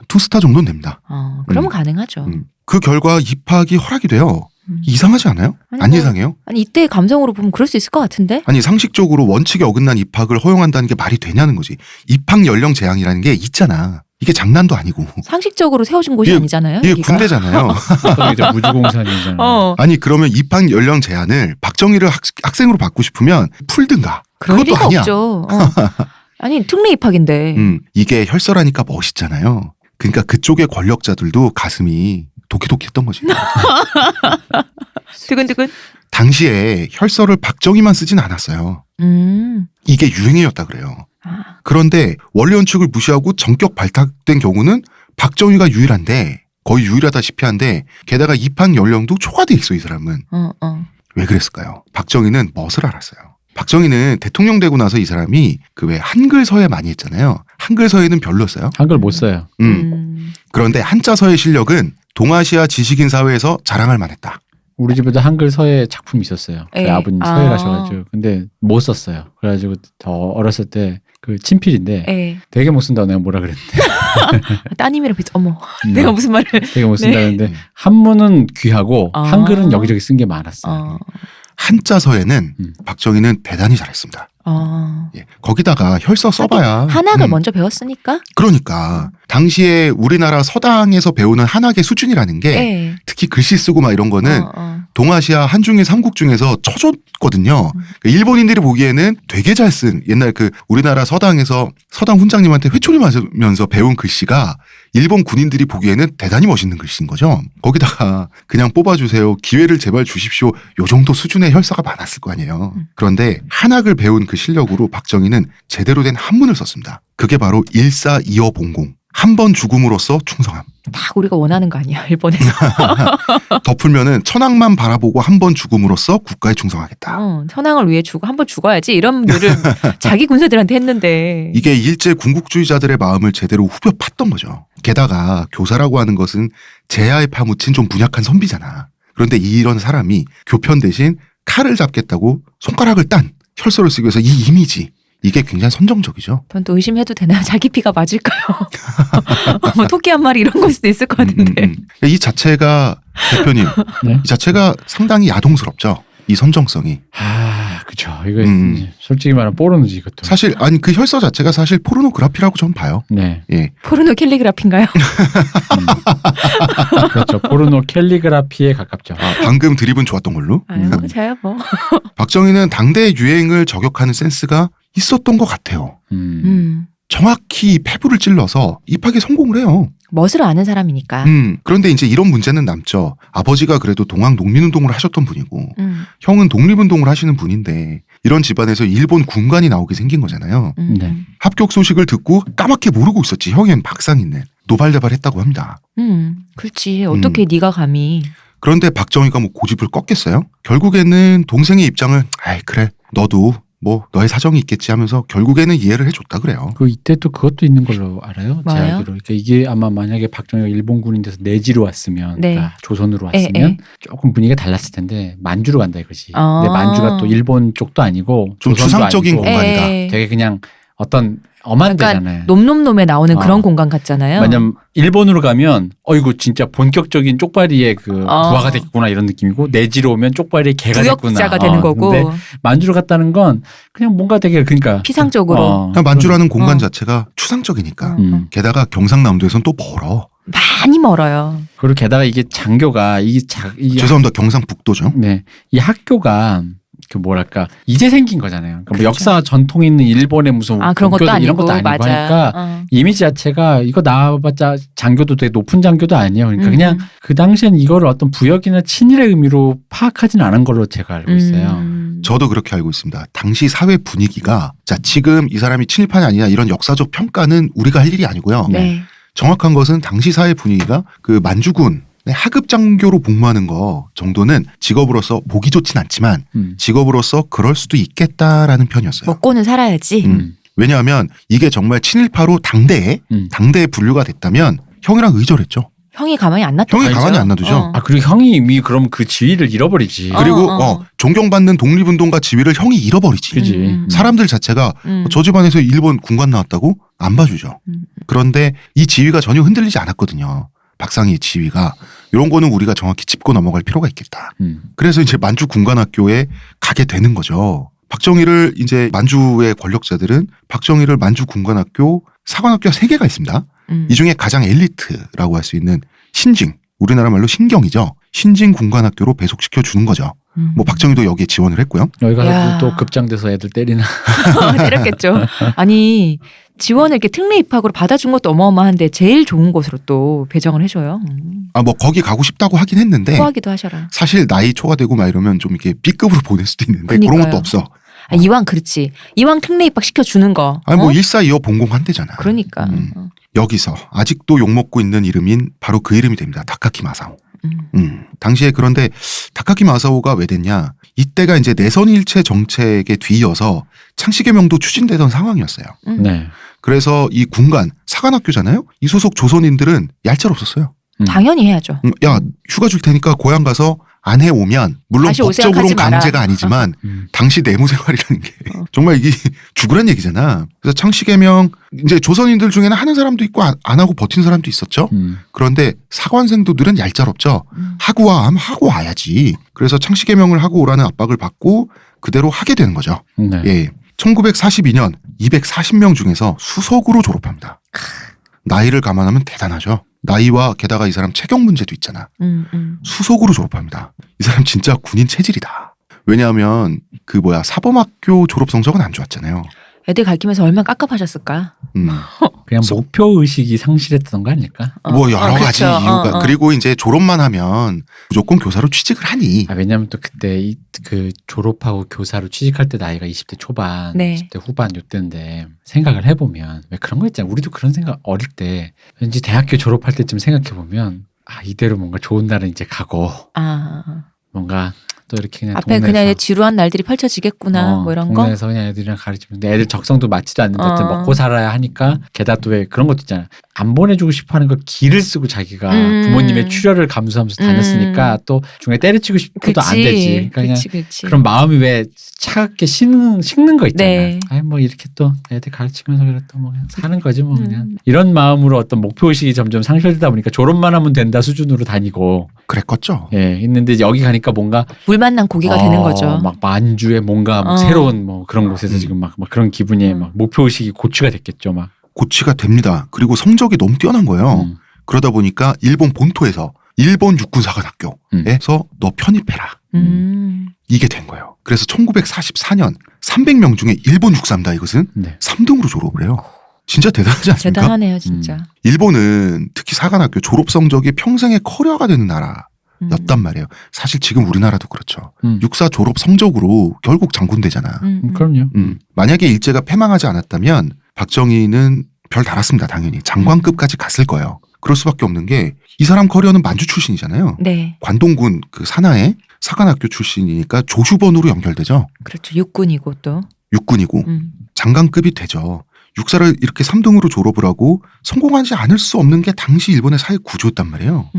투스타 정도는 됩니다. 그러면 가능하죠. 그 결과 입학이 허락이 돼요. 이상하지 않아요? 아니, 안 뭐, 이상해요? 아니 이때 감성으로 보면 그럴 수 있을 것 같은데? 아니 상식적으로 원칙에 어긋난 입학을 허용한다는 게 말이 되냐는 거지. 입학 연령 제한이라는 게 있잖아. 이게 장난도 아니고. 상식적으로 세워진 곳이 이게- 아니잖아요. 이게 여기가. 군대잖아요. 이제 무주공산이잖아요. 아니 그러면 입학 연령 제한을 박정희를 학생으로 받고 싶으면 풀든가. 그럴 그것도 리가 아니야. 없죠. 아니 특례 입학인데. 이게 혈서라니까 멋있잖아요. 그러니까 그쪽의 권력자들도 가슴이 도키도키했던 거지. 두근두근. 당시에 혈서를 박정희만 쓰진 않았어요. 이게 유행이었다 그래요. 그런데 원리 원칙을 무시하고 전격 발탁된 경우는 박정희가 유일한데 거의 유일하다시피 한데 게다가 입학 연령도 초과돼 있어 이 사람은. 왜 그랬을까요? 박정희는 멋을 알았어요. 박정희는 대통령 되고 나서 이 사람이 그 왜 한글서예 많이 했잖아요. 한글서예는 별로였어요. 한글 못 써요. 그런데 한자서예 실력은 동아시아 지식인 사회에서 자랑할 만했다. 우리 집에도 한글 서예 작품이 있었어요. 저희 에. 아버님 서예 가셔가지고. 근데 못 썼어요. 그래가지고 더 어렸을 때 그 친필인데 예. 되게 못 쓴다고 내가 뭐라 그랬는데. 따님이랑 비슷. 어머, 음. 내가 무슨 말을? 되게 못 쓴다는데 한문은 귀하고 아. 한글은 여기저기 쓴 게 많았어요. 한자서에는 박정희는 대단히 잘했습니다. 예. 거기다가 혈서 써봐야 한학을 먼저 배웠으니까. 그러니까 당시에 우리나라 서당에서 배우는 한학의 수준이라는 게 네. 특히 글씨 쓰고 막 이런 거는 동아시아 한중일 삼국 중에서 처졌거든요. 일본인들이 보기에는 되게 잘 쓴 옛날 그 우리나라 서당에서 서당 훈장님한테 회초리 맞으면서 배운 글씨가 일본 군인들이 보기에는 대단히 멋있는 글씨인 거죠. 거기다가 그냥 뽑아주세요. 기회를 제발 주십시오. 요 정도 수준의 혈서가 많았을 거 아니에요. 그런데 한학을 배운 그 실력으로 박정희는 제대로 된 한문을 썼습니다. 그게 바로 142500. 한 번 죽음으로써 충성함. 딱 우리가 원하는 거 아니야, 일본에서. 덮으면은 천황만 바라보고 한 번 죽음으로써 국가에 충성하겠다. 천황을 위해 죽어 한 번 죽어야지 이런 일을 자기 군사들한테 했는데. 이게 일제 군국주의자들의 마음을 제대로 후벼 팠던 거죠. 게다가 교사라고 하는 것은 제야에 파묻힌 좀 분약한 선비잖아. 그런데 이런 사람이 교편 대신 칼을 잡겠다고 손가락을 딴 혈서를 쓰기 위해서 이 이미지 이게 굉장히 선정적이죠. 전 또 의심해도 되나요? 자기 피가 맞을까요? 뭐 토끼 한 마리 이런 걸 수도 있을 것 같은데. 이 자체가 대표님, 네? 이 자체가 상당히 야동스럽죠. 이 선정성이. 아, 그쵸. 이거 솔직히 말하면 포르노지 이것도. 사실 아니 그 혈서 자체가 사실 포르노그라피라고 저는 봐요. 네. 예. 포르노 캘리그라피인가요? 그렇죠. 포르노 캘리그라피에 가깝죠. 방금 드립은 좋았던 걸로. 아유, 저야 뭐. 박정희는 당대 유행을 저격하는 센스가 있었던 것 같아요. 정확히 패부를 찔러서 입학에 성공을 해요. 멋을 아는 사람이니까. 그런데 이제 이런 문제는 남죠. 아버지가 그래도 동학 농민운동을 하셨던 분이고 형은 독립운동을 하시는 분인데 이런 집안에서 일본 군관이 나오게 생긴 거잖아요. 네. 합격 소식을 듣고 까맣게 모르고 있었지. 형은 박상인네. 노발대발했다고 합니다. 그렇지. 어떻게 네가 감히. 그런데 박정희가 뭐 고집을 꺾겠어요? 결국에는 동생의 입장을 아이 그래 너도 뭐 너의 사정이 있겠지 하면서 결국에는 이해를 해줬다 그래요. 그 이때 또 그것도 있는 걸로 알아요. 제 뭐예요? 알기로. 그러니까 이게 아마 만약에 박정희가 일본군인 돼서 내지로 왔으면, 네. 그러니까 조선으로 왔으면 조금 분위기가 달랐을 텐데 만주로 간다 이거지. 아. 근데 만주가 또 일본 쪽도 아니고 좀 조선도 추상적인 아니고 공간이다. 되게 그냥 어떤 엄한 약간 데잖아요. 놈놈놈에 나오는 그런 공간 같잖아요. 왜냐면 일본으로 가면 이거 진짜 본격적인 쪽발이의 그 부하가 됐구나 이런 느낌이고 내지로 오면 쪽발이의 개가 됐구나. 부역자가 되는 거고. 근데 만주로 갔다는 건 그냥 뭔가 되게 그러니까 피상적으로. 그냥 만주라는 공간 자체가 추상적이니까. 게다가 경상남도에선 또 멀어. 많이 멀어요. 그리고 게다가 이게 장교가 죄송합니다. 경상북도죠. 네, 이 학교가 그 뭐랄까 이제 생긴 거잖아요. 그러니까 뭐 역사 전통 있는 일본의 무슨 그런 것도 국교도 아니고 이런 것도 아니고 맞아. 하니까 이미지 자체가 이거 나와봤자 장교도 되게 높은 장교도 아니에요. 그러니까 그냥 그 당시엔 이거를 어떤 부역이나 친일의 의미로 파악하진 않은 걸로 제가 알고 있어요. 저도 그렇게 알고 있습니다. 당시 사회 분위기가 자 지금 이 사람이 친일파냐 아니냐 이런 역사적 평가는 우리가 할 일이 아니고요. 네. 정확한 것은 당시 사회 분위기가 그 만주군 하급 장교로 복무하는 거 정도는 직업으로서 보기 좋진 않지만 직업으로서 그럴 수도 있겠다라는 편이었어요. 먹고는 살아야지. 왜냐하면 이게 정말 친일파로 당대에 분류가 됐다면 형이랑 의절했죠. 형이 가만히 안 놔둬. 형이 가만히 안 놔두죠. 아 그리고 형이 이미 그럼 그 지위를 잃어버리지. 그리고 존경받는 독립운동가 지위를 형이 잃어버리지. 그지. 사람들 자체가 저 집안에서 일본 군관 나왔다고 안 봐주죠. 그런데 이 지위가 전혀 흔들리지 않았거든요. 박상희의 지위가. 이런 거는 우리가 정확히 짚고 넘어갈 필요가 있겠다. 그래서 이제 만주 군관학교에 가게 되는 거죠. 박정희를 이제 만주의 권력자들은 박정희를 만주 군관학교 사관학교가 3개가 있습니다. 이 중에 가장 엘리트라고 할 수 있는 신징, 우리나라 말로 신경이죠. 신징 군관학교로 배속시켜 주는 거죠. 뭐 박정희도 여기에 지원을 했고요. 여기 가서 야. 또 급장돼서 애들 때리나. 때렸겠죠. 아니 지원을 이렇게 특례 입학으로 받아준 것도 어마어마한데 제일 좋은 곳으로 또 배정을 해줘요. 뭐 거기 가고 싶다고 하긴 했는데 소화기도 하셔라. 사실 나이 초과되고 막 이러면 좀 이렇게 B급으로 보낼 수도 있는데 그러니까요. 그런 것도 없어. 이왕 그렇지. 이왕 특례 입학 시켜주는 거. 아니 뭐 142500 한대잖아. 그러니까. 여기서 아직도 욕먹고 있는 이름인 바로 그 이름이 됩니다. 다카키 마사오. 당시에 그런데 다카키 마사오가 왜 됐냐. 이때가 이제 내선일체 정책에 뒤이어서 창씨개명도 추진되던 상황이었어요. 네. 그래서 이 군관 사관학교잖아요. 이 소속 조선인들은 얄짤 없었어요. 당연히 해야죠. 야 휴가 줄 테니까 고향 가서 안 해오면 물론 다시 올 법적으로는 생각하지 마라. 강제가 아니지만 당시 내무생활이라는 게 정말 이게 죽으란 얘기잖아. 그래서 창씨개명 이제 조선인들 중에는 하는 사람도 있고 안 하고 버티는 사람도 있었죠. 그런데 사관생도 늘은 얄짤없죠. 하고 와 하면 하고 와야지. 그래서 창씨개명을 하고 오라는 압박을 받고 그대로 하게 되는 거죠. 네. 예. 1942년 240명 중에서 수석으로 졸업합니다. 나이를 감안하면 대단하죠. 나이와 게다가 이 사람 체격 문제도 있잖아. 수석으로 졸업합니다. 이 사람 진짜 군인 체질이다. 왜냐하면 사범학교 졸업 성적은 안 좋았잖아요. 애들 가르치면서 얼마나 깝깝하셨을까. 그냥 목표 의식이 상실했던 거 아닐까? 뭐 여러 가지 그렇죠. 이유가 그리고 이제 졸업만 하면 무조건 교사로 취직을 하니. 왜냐면 또 그때 그 졸업하고 교사로 취직할 때 나이가 20대 초반, 네. 20대 후반 요때인데 생각을 해보면 왜 그런 거 있잖아. 우리도 그런 생각 어릴 때 왠지 대학교 졸업할 때쯤 생각해보면 이대로 뭔가 좋은 날은 이제 가고 뭔가 또 이렇게 그냥 앞에 동네에서 그냥 지루한 날들이 펼쳐지겠구나 뭐 이런 거. 동네에서 그냥 애들이랑 가르치면 근데 애들 적성도 맞지도 않는데 어. 먹고 살아야 하니까 게다가 또 왜 그런 것도 있잖아. 안 보내주고 싶어하는 걸 길을 쓰고 자기가 부모님의 출혈을 감수하면서 다녔으니까 또 중간에 때려치고 싶어도 안 되지. 그러니까 그냥 그런 마음이 왜 차갑게 식는 거 있잖아. 네. 뭐 이렇게 또 애들 가르치면서 그래 또 뭐 그냥 사는 거지 뭐 그냥 이런 마음으로 어떤 목표의식이 점점 상실되다 보니까 졸업만 하면 된다 수준으로 다니고 그랬겠죠. 예 있는데 이제 여기 가니까 뭔가 물 만난 고기가 되는 거죠. 막 만주에 뭔가 막 새로운 뭐 그런 곳에서 지금 막 그런 기분이 막 목표의식이 고취가 됐겠죠 막. 고치가 됩니다. 그리고 성적이 너무 뛰어난 거예요. 그러다 보니까 일본 본토에서 일본 육군사관학교에서 너 편입해라. 이게 된 거예요. 그래서 1944년 300명 중에 일본 육사입니다. 이것은 네. 3등으로 졸업을 해요. 진짜 대단하지 않습니까? 대단하네요, 진짜. 일본은 특히 사관학교 졸업 성적이 평생의 커리어가 되는 나라였단 말이에요. 사실 지금 우리나라도 그렇죠. 육사 졸업 성적으로 결국 장군 되잖아. 그럼요. 만약에 일제가 패망하지 않았다면 박정희는 별 달았습니다. 당연히 장관급까지 갔을 거예요. 그럴 수밖에 없는 게 이 사람 커리어는 만주 출신이잖아요. 네. 관동군 그 산하의 사관학교 출신이니까 조슈번으로 연결되죠. 그렇죠. 육군이고 또. 육군이고 장관급이 되죠. 육사를 이렇게 3등으로 졸업을 하고 성공하지 않을 수 없는 게 당시 일본의 사회 구조였단 말이에요.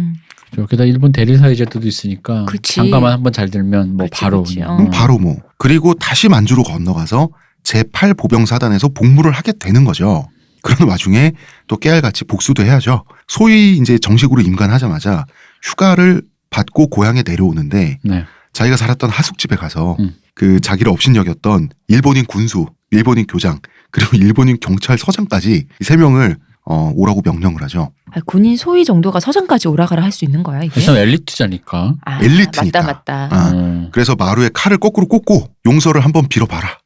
그렇죠. 게다가 일본 대리사회제도도 있으니까 그치. 장가만 한번 잘 들면 뭐 그치, 바로 그치. 그냥. 바로 뭐. 그리고 다시 만주로 건너가서 제8보병사단에서 복무를 하게 되는 거죠. 그런 와중에 또 깨알같이 복수도 해야죠. 소위 이제 정식으로 임관하자마자 휴가를 받고 고향에 내려오는데 네. 자기가 살았던 하숙집에 가서 그 자기를 업신여겼던 일본인 군수, 일본인 교장, 그리고 일본인 경찰서장까지 이 3명을 오라고 명령을 하죠. 군인 소위 정도가 서장까지 오라가라 할 수 있는 거야 이게? 일단 엘리트자니까. 엘리트니까. 맞다. 그래서 마루에 칼을 거꾸로 꽂고 용서를 한번 빌어봐라.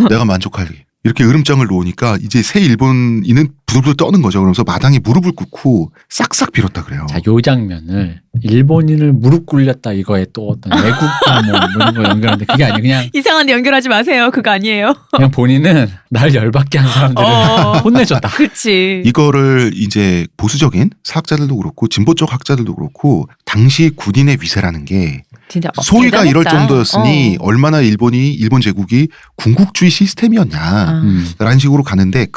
내가 만족하게. 이렇게 으름장을 놓으니까 이제 새 일본인은 부들부들 떠는 거죠. 그러면서 마당에 무릎을 꿇고 싹싹 빌었다 그래요. 자, 요 장면을 일본인을 무릎 꿇렸다 이거에 또 어떤 애국가 뭐 이런 거 연결하는데 그게 아니고 그냥 이상한데 연결하지 마세요. 그거 아니에요. 그냥 본인은 날 열받게 한 사람들을 혼내줬다. 그렇지. 이거를 이제 보수적인 사학자들도 그렇고 진보적 학자들도 그렇고 당시 군인의 위세라는 게 진짜 소위가 대단했다. 이럴 정도였으니 얼마나 일본 제국이 군국주의 시스템이었냐라는 식으로 가는데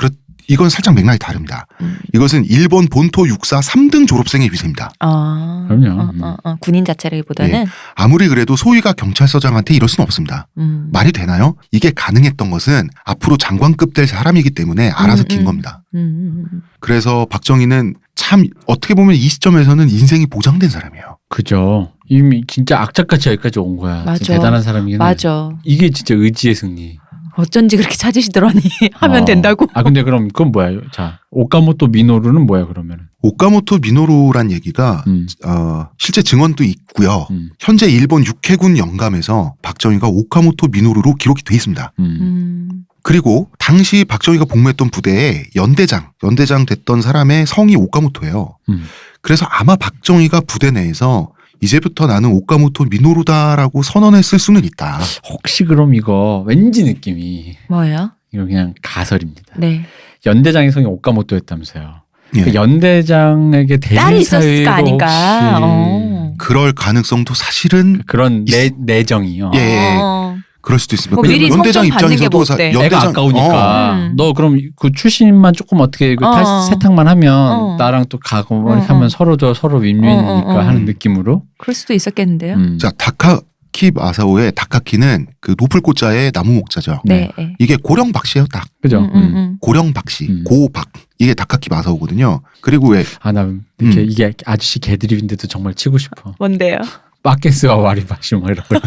이건 살짝 맥락이 다릅니다. 이것은 일본 본토 육사 3등 졸업생의 위세입니다. 그럼요. 군인 자체라기보다는 네. 아무리 그래도 소위가 경찰서장한테 이럴 수는 없습니다. 말이 되나요? 이게 가능했던 것은 앞으로 장관급 될 사람이기 때문에 알아서 긴 겁니다. 그래서 박정희는 참 어떻게 보면 이 시점에서는 인생이 보장된 사람이에요. 그죠. 이미 진짜 악착같이 여기까지 온 거야. 맞아. 진짜 대단한 사람이긴 해. 맞아. 이게 진짜 의지의 승리. 어쩐지 그렇게 찾으시더라니 하면 된다고. 근데 그럼 그건 뭐야? 자, 오카모토 미노루는 뭐야 그러면? 오카모토 미노루란 얘기가 실제 증언도 있고요. 현재 일본 육해군 영감에서 박정희가 오카모토 미노루로 기록이 돼 있습니다. 그리고 당시 박정희가 복무했던 부대에 연대장 됐던 사람의 성이 오카모토예요. 그래서 아마 박정희가 부대 내에서 이제부터 나는 오카모토 미노루다라고 선언했을 수는 있다. 혹시 그럼 이거 왠지 느낌이 뭐예요? 이거 그냥 가설입니다. 네. 연대장의 성이 오카모토였다면서요. 예. 그 연대장에게 딸이 있었을까 대리사회로 아닌가. 혹시 그럴 가능성도 사실은 그런 내정이요. 예. 그럴 수도 있습니다. 뭐 그냥 미리 연대장 성적 받는 게 입장에서도 뭐 어때? 애가 아까우니까 너 그럼 그 출신만 조금 어떻게 그 세탁만 하면 나랑 또 가고 뭐 이렇게 하면 서로 윈윈이니까 하는 느낌으로. 그럴 수도 있었겠는데요. 자, 다카키 마사오의 다카키는 그 높을 꽃자의 나무 목자죠. 네. 이게 고령박씨예요, 딱. 그죠? 고령박씨, 고박. 이게 다카키 마사오거든요. 그리고 왜 나 이렇게 이게 아저씨 개드립인데도 정말 치고 싶어. 뭔데요? 바케스와 와리바시 뭐 이런 거.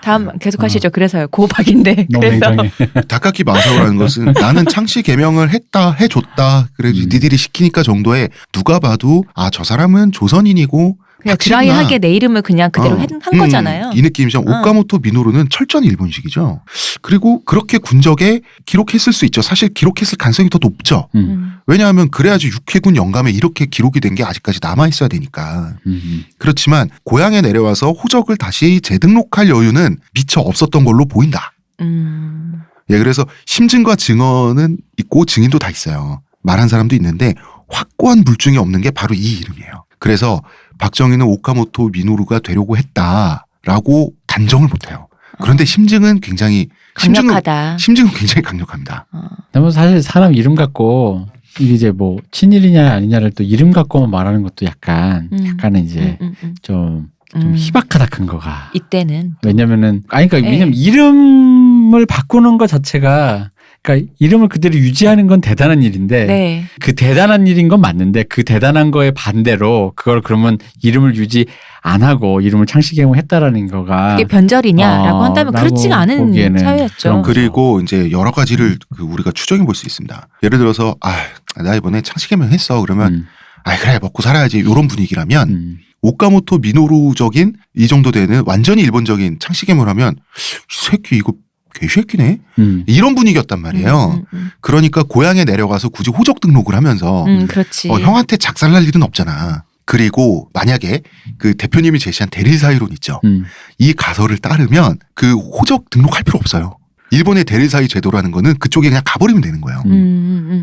다음 계속 하시죠. 그래서요. 고박인데. 너무 그래서 냉정해. 다카키 마사오라는 것은 나는 창씨 개명을 했다, 해줬다. 그래도 니들이 시키니까 정도의 누가 봐도 저 사람은 조선인이고 그냥 박씨구나. 드라이하게 내 이름을 그냥 그대로 한 거잖아요. 이 느낌이죠. 오카모토 미노루는 철저한 일본식이죠. 그리고 그렇게 군적에 기록했을 수 있죠. 사실 기록했을 가능성이 더 높죠. 왜냐하면 그래야지 육해군 영감에 이렇게 기록이 된 게 아직까지 남아있어야 되니까. 그렇지만 고향에 내려와서 호적을 다시 재등록할 여유는 미처 없었던 걸로 보인다. 예, 그래서 심증과 증언은 있고 증인도 다 있어요. 말한 사람도 있는데 확고한 물증이 없는 게 바로 이 이름이에요. 그래서 박정희는 오카모토 미노루가 되려고 했다라고 단정을 못해요. 그런데 심증은 굉장히 강력하다. 심증은 굉장히 강력합니다. 뭐 사실 사람 이름 갖고 이제 뭐 친일이냐 아니냐를 또 이름 갖고만 말하는 것도 약간은 이제 좀 희박하다 큰 거가. 이때는 왜냐면은 왜냐면 이름을 바꾸는 것 자체가 그러니까 이름을 그대로 유지하는 건 대단한 일인데 네. 그 대단한 일인 건 맞는데 그 대단한 거에 반대로 그걸 그러면 이름을 유지 안 하고 이름을 창씨 개명했다라는 거가 그게 변절이냐라고 한다면 라고 그렇지가 않은 보기에는 사회였죠. 그런 그리고 이제 여러 가지를 우리가 추정해 볼 수 있습니다. 예를 들어서 나 이번에 창씨 개명했어. 그러면 그래 먹고 살아야지 이런 분위기라면 오카모토 미노루적인 이 정도 되는 완전히 일본적인 창씨 개명하면 이 새끼 이거 개새끼네 이런 분위기였단 말이에요. 그러니까 고향에 내려가서 굳이 호적 등록을 하면서 그렇지. 형한테 작살날 일은 없잖아. 그리고 만약에 그 대표님이 제시한 대릴사이론 있죠. 이 가설을 따르면 그 호적 등록할 필요 없어요. 일본의 대릴사이 제도라는 거는 그쪽에 그냥 가버리면 되는 거예요.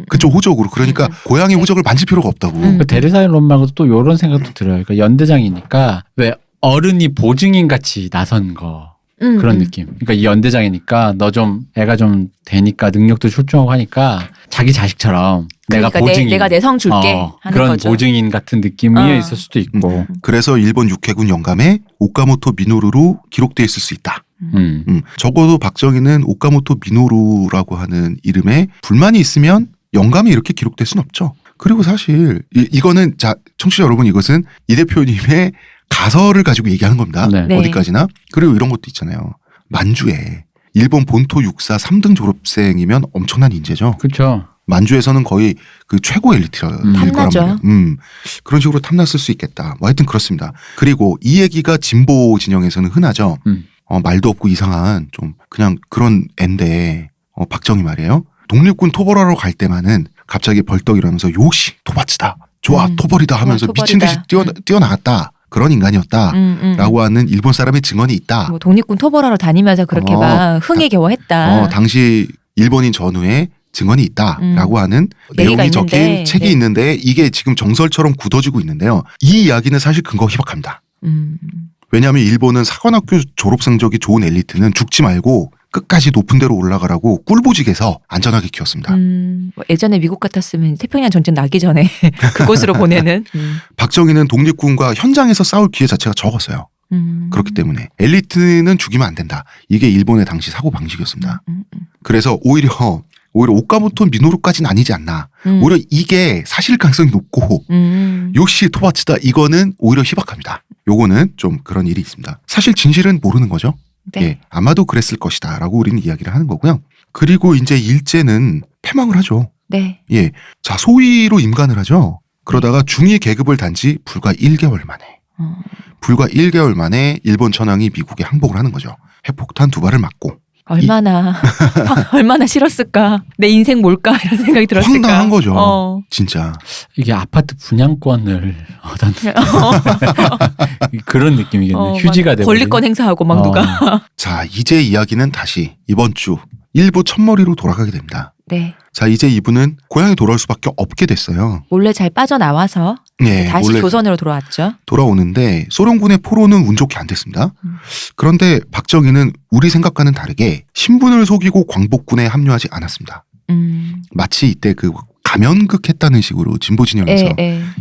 그쪽 호적으로. 그러니까 고향의 호적을 만질 필요가 없다고. 그 대리사이론 말고도 또 이런 생각도 들어요. 그러니까 연대장이니까 왜 어른이 보증인 같이 나선 거. 그런 느낌. 그러니까 이 연대장이니까 너 좀 애가 좀 되니까 능력도 출중하고 하니까 자기 자식처럼 그러니까 내가 보증인 내가 내 성 줄게 하는 그런 거죠. 보증인 같은 느낌이 있을 수도 있고. 그래서 일본 육해군 영감에 오카모토 미노루로 기록되어 있을 수 있다. 적어도 박정희는 오카모토 미노루라고 하는 이름에 불만이 있으면 영감이 이렇게 기록될 수는 없죠. 그리고 사실 이거는 자 청취자 여러분 이것은 이 대표님의 가설을 가지고 얘기하는 겁니다. 네. 어디까지나. 그리고 이런 것도 있잖아요. 만주에 일본 본토 육사 3등 졸업생이면 엄청난 인재죠. 그렇죠. 만주에서는 거의 그 최고 엘리트일 거란 탐나죠. 말이에요. 그런 식으로 탐났을 수 있겠다. 뭐 하여튼 그렇습니다. 그리고 이 얘기가 진보 진영에서는 흔하죠. 말도 없고 이상한 좀 그냥 그런 앤데 박정희 말이에요. 독립군 토벌하러 갈 때만은 갑자기 벌떡 일어나면서 요시 토바츠다. 좋아 토벌이다 하면서 토벌이다. 미친 듯이 뛰어나갔다. 그런 인간이었다. 라고 하는 일본 사람의 증언이 있다. 뭐 독립군 토벌하러 다니면서 그렇게 막 흥에 겨워했다. 당시 일본인 전후에 증언이 있다라고 하는 얘기가 내용이 적힌 있는데, 책이 네. 있는데 이게 지금 정설처럼 굳어지고 있는데요. 이 이야기는 사실 근거 희박합니다. 왜냐하면 일본은 사관학교 졸업 성적이 좋은 엘리트는 죽지 말고 끝까지 높은 데로 올라가라고 꿀보직에서 안전하게 키웠습니다. 뭐 예전에 미국 같았으면 태평양 전쟁 나기 전에 그곳으로 보내는. 박정희는 독립군과 현장에서 싸울 기회 자체가 적었어요. 그렇기 때문에 엘리트는 죽이면 안 된다. 이게 일본의 당시 사고 방식이었습니다. 그래서 오히려 오카모토 미노루까지는 아니지 않나. 오히려 이게 사실 가능성이 높고 요시 토바츠다 이거는 오히려 희박합니다. 요거는 좀 그런 일이 있습니다. 사실 진실은 모르는 거죠. 네. 예, 아마도 그랬을 것이다 라고 우리는 이야기를 하는 거고요. 그리고 이제 일제는 패망을 하죠. 네. 예, 자 소위로 임관을 하죠. 그러다가 중위 계급을 단지 불과 1개월 만에 불과 1개월 만에 일본 천황이 미국에 항복을 하는 거죠. 핵폭탄 2발을 맞고. 얼마나 싫었을까. 내 인생 뭘까 이런 생각이 들었을까. 황당한 거죠. 진짜. 이게 아파트 분양권을 얻었는 그런 느낌이겠네. 휴지가 되고 권리권 행사하고 막 누가. 자 이제 이야기는 다시 이번 주 일부 첫머리로 돌아가게 됩니다. 네. 자 이제 이분은 고향에 돌아올 수밖에 없게 됐어요. 몰래 잘 빠져나와서 예, 다시 원래 조선으로 돌아왔죠. 돌아오는데 소련군의 포로는 운 좋게 안 됐습니다. 그런데 박정희는 우리 생각과는 다르게 신분을 속이고 광복군에 합류하지 않았습니다. 마치 이때 그 가면극했다는 식으로 진보 진영에서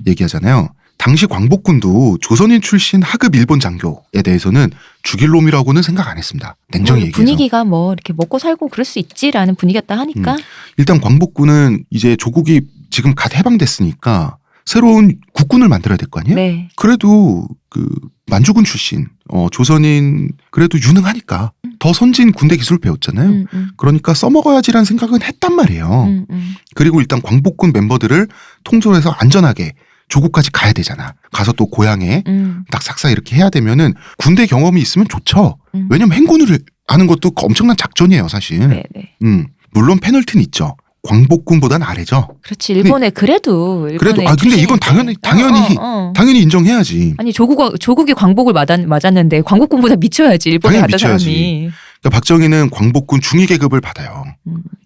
얘기하잖아요. 당시 광복군도 조선인 출신 하급 일본 장교에 대해서는 죽일 놈이라고는 생각 안 했습니다. 냉정히 얘기해서. 분위기가 뭐 이렇게 먹고 살고 그럴 수 있지라는 분위기였다 하니까. 일단 광복군은 이제 조국이 지금 갓 해방됐으니까 새로운 국군을 만들어야 될 거 아니에요? 네. 그래도 그 만주군 출신 조선인 그래도 유능하니까 더 선진 군대 기술을 배웠잖아요. 그러니까 써먹어야지라는 생각은 했단 말이에요. 그리고 일단 광복군 멤버들을 통솔해서 안전하게 조국까지 가야 되잖아. 가서 또 고향에 딱 싹싹 이렇게 해야 되면은 군대 경험이 있으면 좋죠. 왜냐면 행군을 하는 것도 엄청난 작전이에요, 사실. 네네. 물론 페널티는 있죠. 광복군보단 아래죠. 그렇지. 일본에 그래도 근데 이건 당연히 인정해야지. 아니 조국이 광복을 맞았는데 광복군보다 미쳐야지. 일본에 갔던 사람이. 그러니까 박정희는 광복군 중위 계급을 받아요.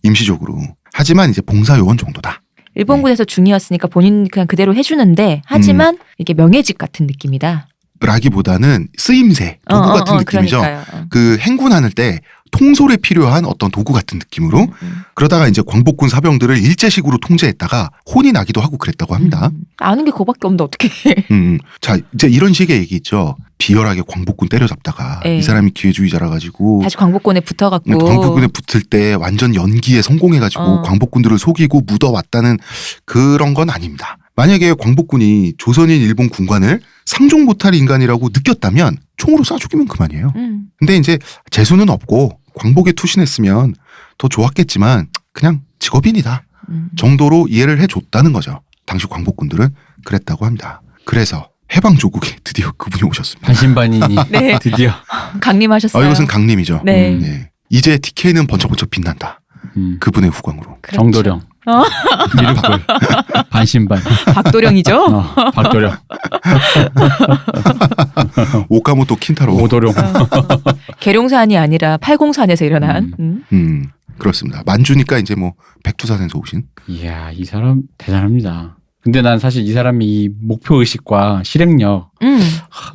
임시적으로. 하지만 이제 봉사요원 정도다. 일본군에서 중이었으니까 본인 그냥 그대로 해주는데 하지만 이게 명예직 같은 느낌이다. 라기보다는 쓰임새, 도구 같은 느낌이죠. 그러니까요. 그 행군하는 때 통솔에 필요한 어떤 도구 같은 느낌으로 그러다가 이제 광복군 사병들을 일제식으로 통제했다가 혼이 나기도 하고 그랬다고 합니다. 아는 게 그거밖에 없는데 어떻게 자, 이제 이런 식의 얘기 있죠. 비열하게 광복군 때려잡다가 이 사람이 기회주의자라 가지고 다시 광복군에 붙어갖고 광복군에 붙을 때 완전 연기에 성공해가지고 광복군들을 속이고 묻어왔다는 그런 건 아닙니다. 만약에 광복군이 조선인 일본 군관을 상종 못할 인간이라고 느꼈다면 총으로 쏴 죽이면 그만이에요. 근데 이제 재수는 없고 광복에 투신했으면 더 좋았겠지만 그냥 직업인이다 정도로 이해를 해줬다는 거죠. 당시 광복군들은 그랬다고 합니다. 그래서 해방 조국에 드디어 그분이 오셨습니다. 반신반인이 네. 드디어 강림하셨어요. 이것은 강림이죠. 네. 이제 TK는 번쩍번쩍 빛난다. 그분의 후광으로. 그렇죠. 정도령 미륵불 반신반 박도령이죠. 박도령 오카모토 킨타로. 오도령 계룡산이 아니라 팔공산에서 일어난. 그렇습니다. 만주니까 이제 뭐 백두산에서 오신. 이야 이 사람 대단합니다. 근데 난 사실 이 사람이 이 목표 의식과 실행력,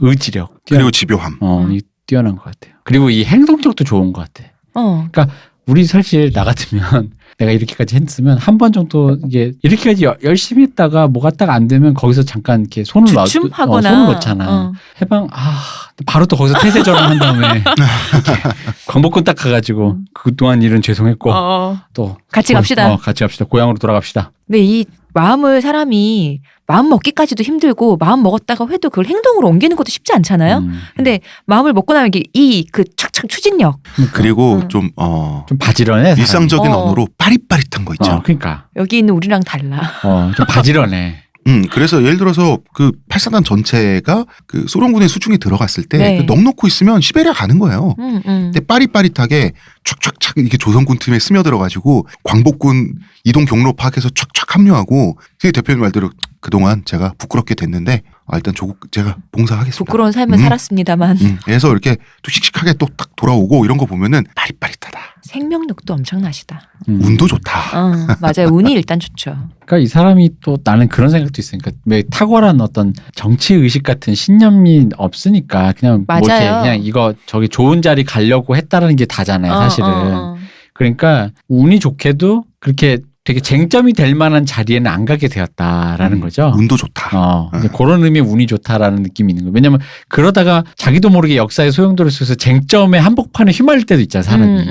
의지력 그리고 집요함. 이 뛰어난 것 같아요. 그리고 이 행동력도 좋은 것 같아. 그러니까 우리 사실 나 같으면 내가 이렇게까지 했으면 한 번 정도 이게 이렇게까지 열심히 했다가 뭐가 딱 안 되면 거기서 잠깐 이렇게 손을 주춤하거나 손을 놓잖아. 해방 바로 또 거기서 태세 전환한 다음에 광복군 딱 가가지고 그동안 일은 죄송했고 또 같이 갑시다. 같이 갑시다. 고향으로 돌아갑시다. 근데 이 마음을 사람이 마음 먹기까지도 힘들고 마음 먹었다가 해도 그걸 행동으로 옮기는 것도 쉽지 않잖아요. 근데 마음을 먹고 나면 이게 그 착착 추진력. 그리고 좀 바지런해. 일상적인 언어로 빠릿빠릿한 거 있죠. 그러니까 여기 있는 우리랑 달라. 좀 바지런해. 그래서 예를 들어서 그 8사단 전체가 그 소련군의 수중에 들어갔을 때 넋 놓고 있으면 시베리아 가는 거예요. 근데 빠릿빠릿하게 촥촥촥 이렇게 조선군 팀에 스며들어가지고 광복군 이동 경로 파악해서 촥촥 합류하고 그 대표님 말대로 그동안 제가 부끄럽게 됐는데 일단 조국 제가 봉사하겠습니다. 부끄러운 삶을 살았습니다만. 그래서 이렇게 또 씩씩하게 또 딱 돌아오고 이런 거 보면은 빠릿빠릿하다. 생명력도 엄청나시다. 운도 좋다. 맞아요. 운이 일단 좋죠. 그러니까 이 사람이 또 나는 그런 생각도 있어요. 그러니까 왜 탁월한 어떤 정치 의식 같은 신념이 없으니까 그냥 뭐 이렇게 그냥 이거 저기 좋은 자리 가려고 했다라는 게 다잖아요, 사실은. 그러니까 운이 좋게도 그렇게 되게 쟁점이 될 만한 자리에는 안 가게 되었다라는 거죠. 운도 좋다. 이제 그런 의미의 운이 좋다라는 느낌이 있는 거예요. 왜냐하면 그러다가 자기도 모르게 역사의 소용돌이를 쏘서 쟁점의 한복판에 휘말릴 때도 있잖아요, 사람이.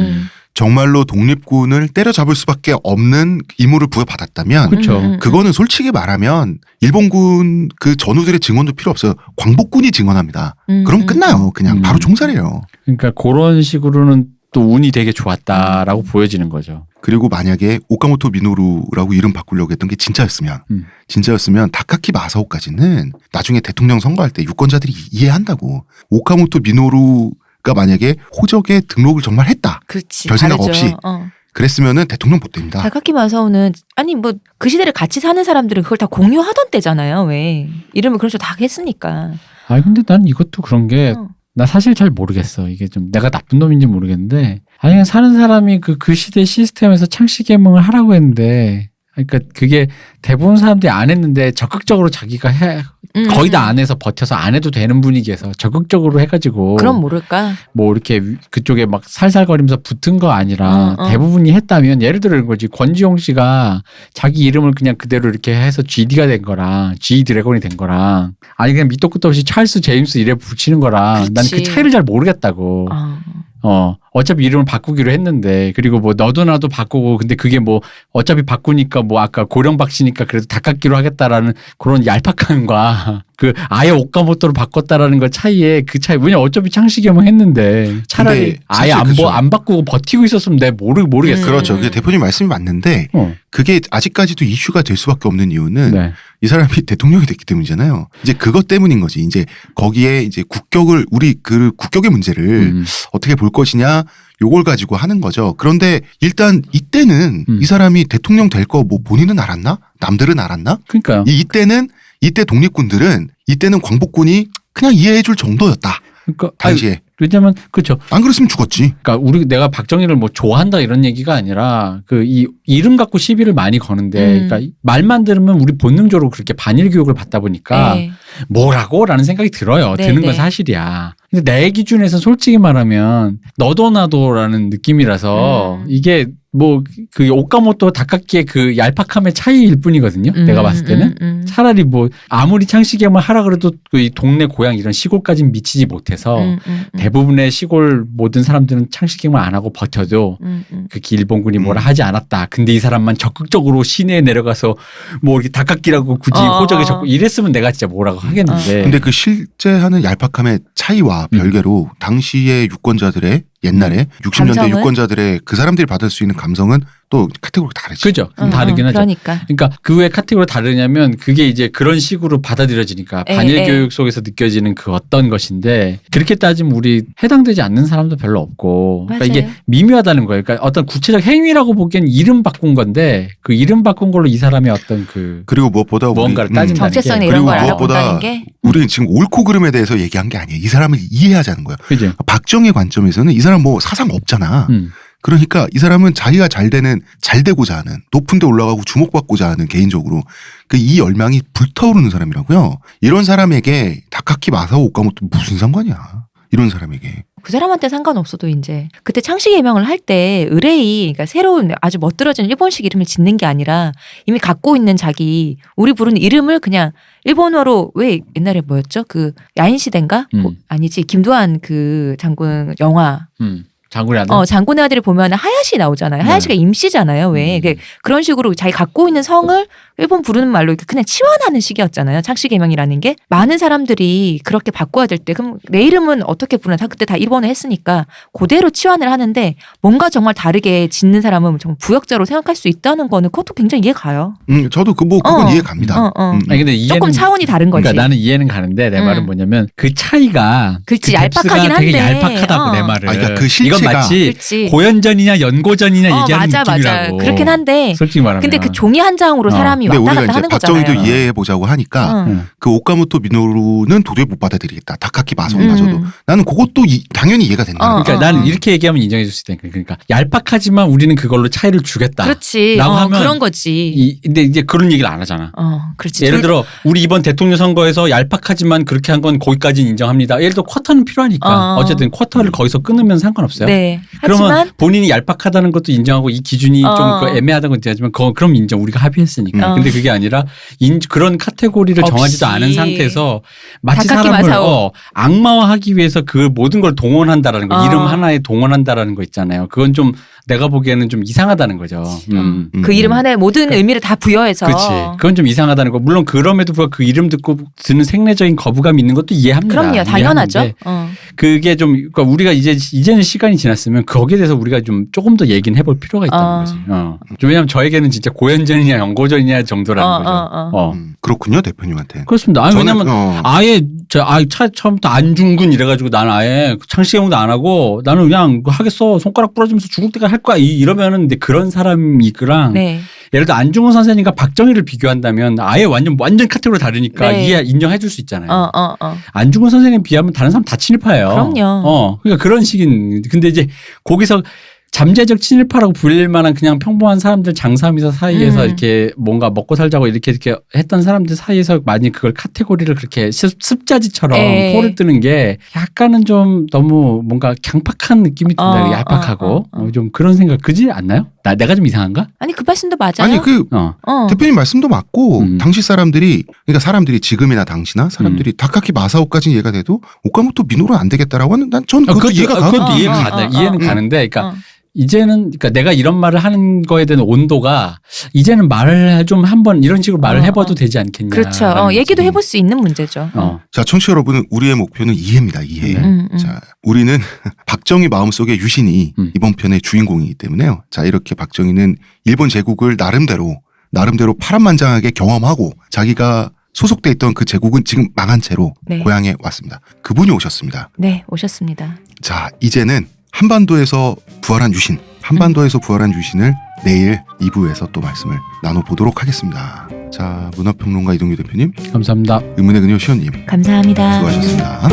정말로 독립군을 때려잡을 수밖에 없는 임무를 부여받았다면 그렇죠. 그거는 솔직히 말하면 일본군 그 전우들의 증언도 필요 없어요. 광복군이 증언합니다. 그럼 끝나요. 그냥 바로 총살이에요. 그러니까 그런 식으로는 또 운이 되게 좋았다라고 보여지는 거죠. 그리고 만약에 오카모토 미노루라고 이름 바꾸려고 했던 게 진짜였으면 다카키 마사오까지는 나중에 대통령 선거할 때 유권자들이 이해한다고. 오카모토 미노루가 만약에 호적에 등록을 정말 했다. 그렇지. 별 생각 다르죠. 없이 그랬으면은 대통령 못 됩니다. 다카키 마사오는 아니 뭐 그 시대를 같이 사는 사람들은 그걸 다 공유하던 때잖아요. 왜 이름을 그런 식으로 다 했으니까. 근데 난 이것도 그런 게 나 사실 잘 모르겠어. 이게 좀 내가 나쁜 놈인지 모르겠는데 그냥 사는 사람이 그 시대 시스템에서 창씨 계몽을 하라고 했는데 그러니까 그게 대부분 사람들이 안 했는데 적극적으로 자기가 거의 다 안 해서 버텨서 안 해도 되는 분위기에서 적극적으로 해가지고 그럼 모를까? 뭐 이렇게 그쪽에 막 살살거리면서 붙은 거 아니라 대부분이 했다면 예를 들어 이런 거지. 권지용 씨가 자기 이름을 그냥 그대로 이렇게 해서 GD가 된 거랑 G 드래곤이 된 거랑 아니 그냥 밑도 끝도 없이 찰스 제임스 이래 붙이는 거랑 난 그 차이를 잘 모르겠다고. 어차피 이름을 바꾸기로 했는데 그리고 뭐 너도 나도 바꾸고 근데 그게 뭐 어차피 바꾸니까 뭐 아까 고령박 씨니까 그래도 닦았기로 하겠다라는 그런 얄팍함과 그 아예 오카모토로 바꿨다라는 것 차이에 그 차이 왜냐 어차피 창식이형 했는데 차라리 아예 안 바꾸고 버티고 있었으면 내가 모르겠어. 그렇죠. 그게 대표님 말씀이 맞는데 그게 아직까지도 이슈가 될 수밖에 없는 이유는 네. 이 사람이 대통령이 됐기 때문이잖아요. 이제 그것 때문인 거지. 이제 거기에 이제 우리 그 국격의 문제를 어떻게 볼 것이냐 요걸 가지고 하는 거죠. 그런데 일단 이때는 이 사람이 대통령 될 거 뭐 본인은 알았나? 남들은 알았나? 그러니까요. 이때 독립군들은 이때는 광복군이 그냥 이해해줄 정도였다. 그러니까 당시에. 왜냐면 그렇죠. 안 그랬으면 죽었지. 그러니까 내가 박정희를 뭐 좋아한다 이런 얘기가 아니라 그 이 이름 갖고 시비를 많이 거는데 그러니까 말만 들으면 우리 본능적으로 그렇게 반일 교육을 받다 보니까 뭐라고라는 생각이 들어요. 네, 드는 건 네. 사실이야. 근데 내 기준에서 솔직히 말하면 너도 나도라는 느낌이라서 이게 뭐 그 오카모토 다카키의 그 얄팍함의 차이일 뿐이거든요. 내가 봤을 때는 차라리 뭐 아무리 창식이형을 하라 그래도 그 동네 고향 이런 시골까지는 미치지 못해서 대부분의 시골 모든 사람들은 창식이형을 안 하고 버텨도 그 일본군이 뭐라 하지 않았다. 근데 이 사람만 적극적으로 시내에 내려가서 뭐 이렇게 다카키라고 굳이 호적에 적고 이랬으면 내가 진짜 뭐라고 하겠는데. 근데 그 실제 하는 얄팍함의 차이와 별개로 당시의 유권자들의 옛날에 60년대 감성은? 유권자들의 그 사람들이 받을 수 있는 감성은 또 카테고리가 다르지. 그죠. 다르긴 하죠. 그러니까 그 왜 카테고리가 다르냐면 그게 이제 그런 식으로 받아들여지니까 반일 교육 속에서 느껴지는 그 어떤 것인데 그렇게 따지면 우리 해당되지 않는 사람도 별로 없고 그러니까 이게 미묘하다는 거예요. 그러니까 어떤 구체적 행위라고 보기엔 이름 바꾼 건데 그 이름 바꾼 걸로 이 사람의 어떤 그리고 무엇보다 무언가를 따진다는 정체성이 게 이런 걸 그리고 알아본다는 게 우리는 지금 옳고 그름에 대해서 얘기한 게 아니에요. 이 사람을 이해하자는 거예요. 그죠. 박정희 관점에서는 이 사람 뭐 사상 없잖아. 그러니까 이 사람은 자기가 잘 되고자 하는 높은 데 올라가고 주목받고자 하는 개인적으로 그 이 열망이 불타오르는 사람이라고요. 이런 사람에게 다카키 마사오 오카모토 무슨 상관이야. 이런 사람에게. 그 사람한테 상관없어도 이제 그때 창씨 개명을 할 때 의뢰이 그러니까 새로운 아주 멋들어진 일본식 이름을 짓는 게 아니라 이미 갖고 있는 우리 부르는 이름을 그냥 일본어로 왜 옛날에 뭐였죠? 그 야인 시대인가? 아니지 김두한 그 장군 영화. 장군의 아들? 장군의 아들을 보면 하야시 나오잖아요. 하야시가 임시잖아요. 왜? 그런 식으로 자기 갖고 있는 성을 일본 부르는 말로 그냥 치환하는 식이었잖아요. 창씨 개명이라는 게. 많은 사람들이 그렇게 바꿔야 될 때 그럼 내 이름은 어떻게 부르나 그때 다 일본어 했으니까 그대로 치환을 하는데 뭔가 정말 다르게 짓는 사람은 정말 부역자로 생각할 수 있다는 거는 그것도 굉장히 이해가요. 저도 그건 이해 갑니다. 아니 근데 이해는 조금 차원이 다른 거지. 그러니까 나는 이해는 가는데 내 말은 뭐냐면 그 차이가 그렇지, 그 얄팍하긴 한데. 되게 얄팍하다고 내 말을. 그러니까 그 실체가 이건 마치 그렇지. 고연전이냐 연고전이냐 얘기하는 맞아. 느낌이라고. 그렇긴 한데. 솔직히 말하면. 근데 그 종이 한 장으로 사람이 근데 왔다 우리가 갔다 이제 하는 거잖아요. 박정희도 이해해 보자고 하니까 그 오카모토 미노루는 도저히 못 받아들이겠다. 다카키 마사오마저도 나는 그것도 당연히 이해가 된다. 그러니까 나는 이렇게 얘기하면 인정해 줄 수 있다. 그러니까 얄팍하지만 우리는 그걸로 차이를 주겠다. 그렇지. 라고 하면 그런 거지. 근데 이제 그런 얘기를 안 하잖아. 그렇지. 예를 들어 우리 이번 대통령 선거에서 얄팍하지만 그렇게 한 건 거기까지는 인정합니다. 예를 들어 쿼터는 필요하니까 어쨌든 쿼터를 거기서 끊으면 상관없어요. 네. 그러면 하지만 본인이 얄팍하다는 것도 인정하고 이 기준이 좀 애매하다는 것도 인정하지만 그럼 인정. 우리가 합의했으니까. 근데 그게 아니라 그런 카테고리를 정하지도 않은 상태에서 마치 다카키 사람을 마사오. 악마화하기 위해서 그 모든 걸 동원한다라는 거. 이름 하나에 동원한다라는 거 있잖아요. 그건 좀 내가 보기에는 좀 이상하다는 거죠. 그 이름 하나에 모든 의미를 다 부여해서. 그렇지. 그건 좀 이상하다는 거. 물론 그럼에도 불구하고 그 이름 듣고 드는 생리적인 거부감이 있는 것도 이해합니다. 그럼요. 당연하죠. 이해하는데 그게 좀 그러니까 우리가 이제는 시간이 지났으면 거기에 대해서 우리가 좀 조금 더 얘기는 해볼 필요가 있다는 거지. 왜냐하면 저에게는 진짜 고연전이냐 연고전이냐 정도라는 거죠. 그렇군요, 대표님한테. 그렇습니다. 아니, 왜냐면 아예 처음부터 안중근 이래가지고 나는 아예 창씨형도 안 하고 나는 그냥 하겠어 손가락 부러지면서 죽을 때까지 할 거야 이러면은 근데 그런 사람이랑 네. 예를 들어 안중근 선생님과 박정희를 비교한다면 아예 완전 카테고리 다르니까 네. 인정해 줄 수 있잖아요. 안중근 선생님 비하면 다른 사람 다 친일파예요. 그럼요. 그러니까 그런 식인 근데 이제 거기서 잠재적 친일파라고 불릴 만한 그냥 평범한 사람들 장사미사 사이에서 이렇게 뭔가 먹고 살자고 이렇게 했던 사람들 사이에서 많이 그걸 카테고리를 그렇게 습자지처럼 포를 뜨는 게 약간은 좀 너무 뭔가 강팍한 느낌이 든다. 얄팍하고 좀 그런 생각 그지 않나요? 내가 좀 이상한가? 아니 그 말씀도 맞아요. 아니 대표님 말씀도 맞고 당시 사람들이 그러니까 사람들이 지금이나 당시나 사람들이 다카키 마사오까지 이해가 돼도 오카모토 미노루는 안 되겠다라고 하는 난 저는 그것도 이해가 그것도 이해가 가네. 이해는 가는데 그러니까 이제는 그러니까 내가 이런 말을 하는 거에 대한 온도가 이제는 말을 좀 한번 이런 식으로 말을 해봐도 되지 않겠냐. 그렇죠. 얘기도 해볼 수 있는 문제죠. 자, 청취자 여러분은 우리의 목표는 이해입니다. 이해. 자, 우리는 박정희 마음속의 유신이 이번 편의 주인공이기 때문에요. 자, 이렇게 박정희는 일본 제국을 나름대로 파란만장하게 경험하고 자기가 소속돼 있던 그 제국은 지금 망한 채로 고향에 왔습니다. 그분이 오셨습니다. 네, 오셨습니다. 자, 이제는 한반도에서 부활한 유신을 내일 2부에서 또 말씀을 나눠보도록 하겠습니다. 자, 문화평론가 이동규 대표님, 감사합니다. 의문의 그녀 시연님, 감사합니다. 수고하셨습니다.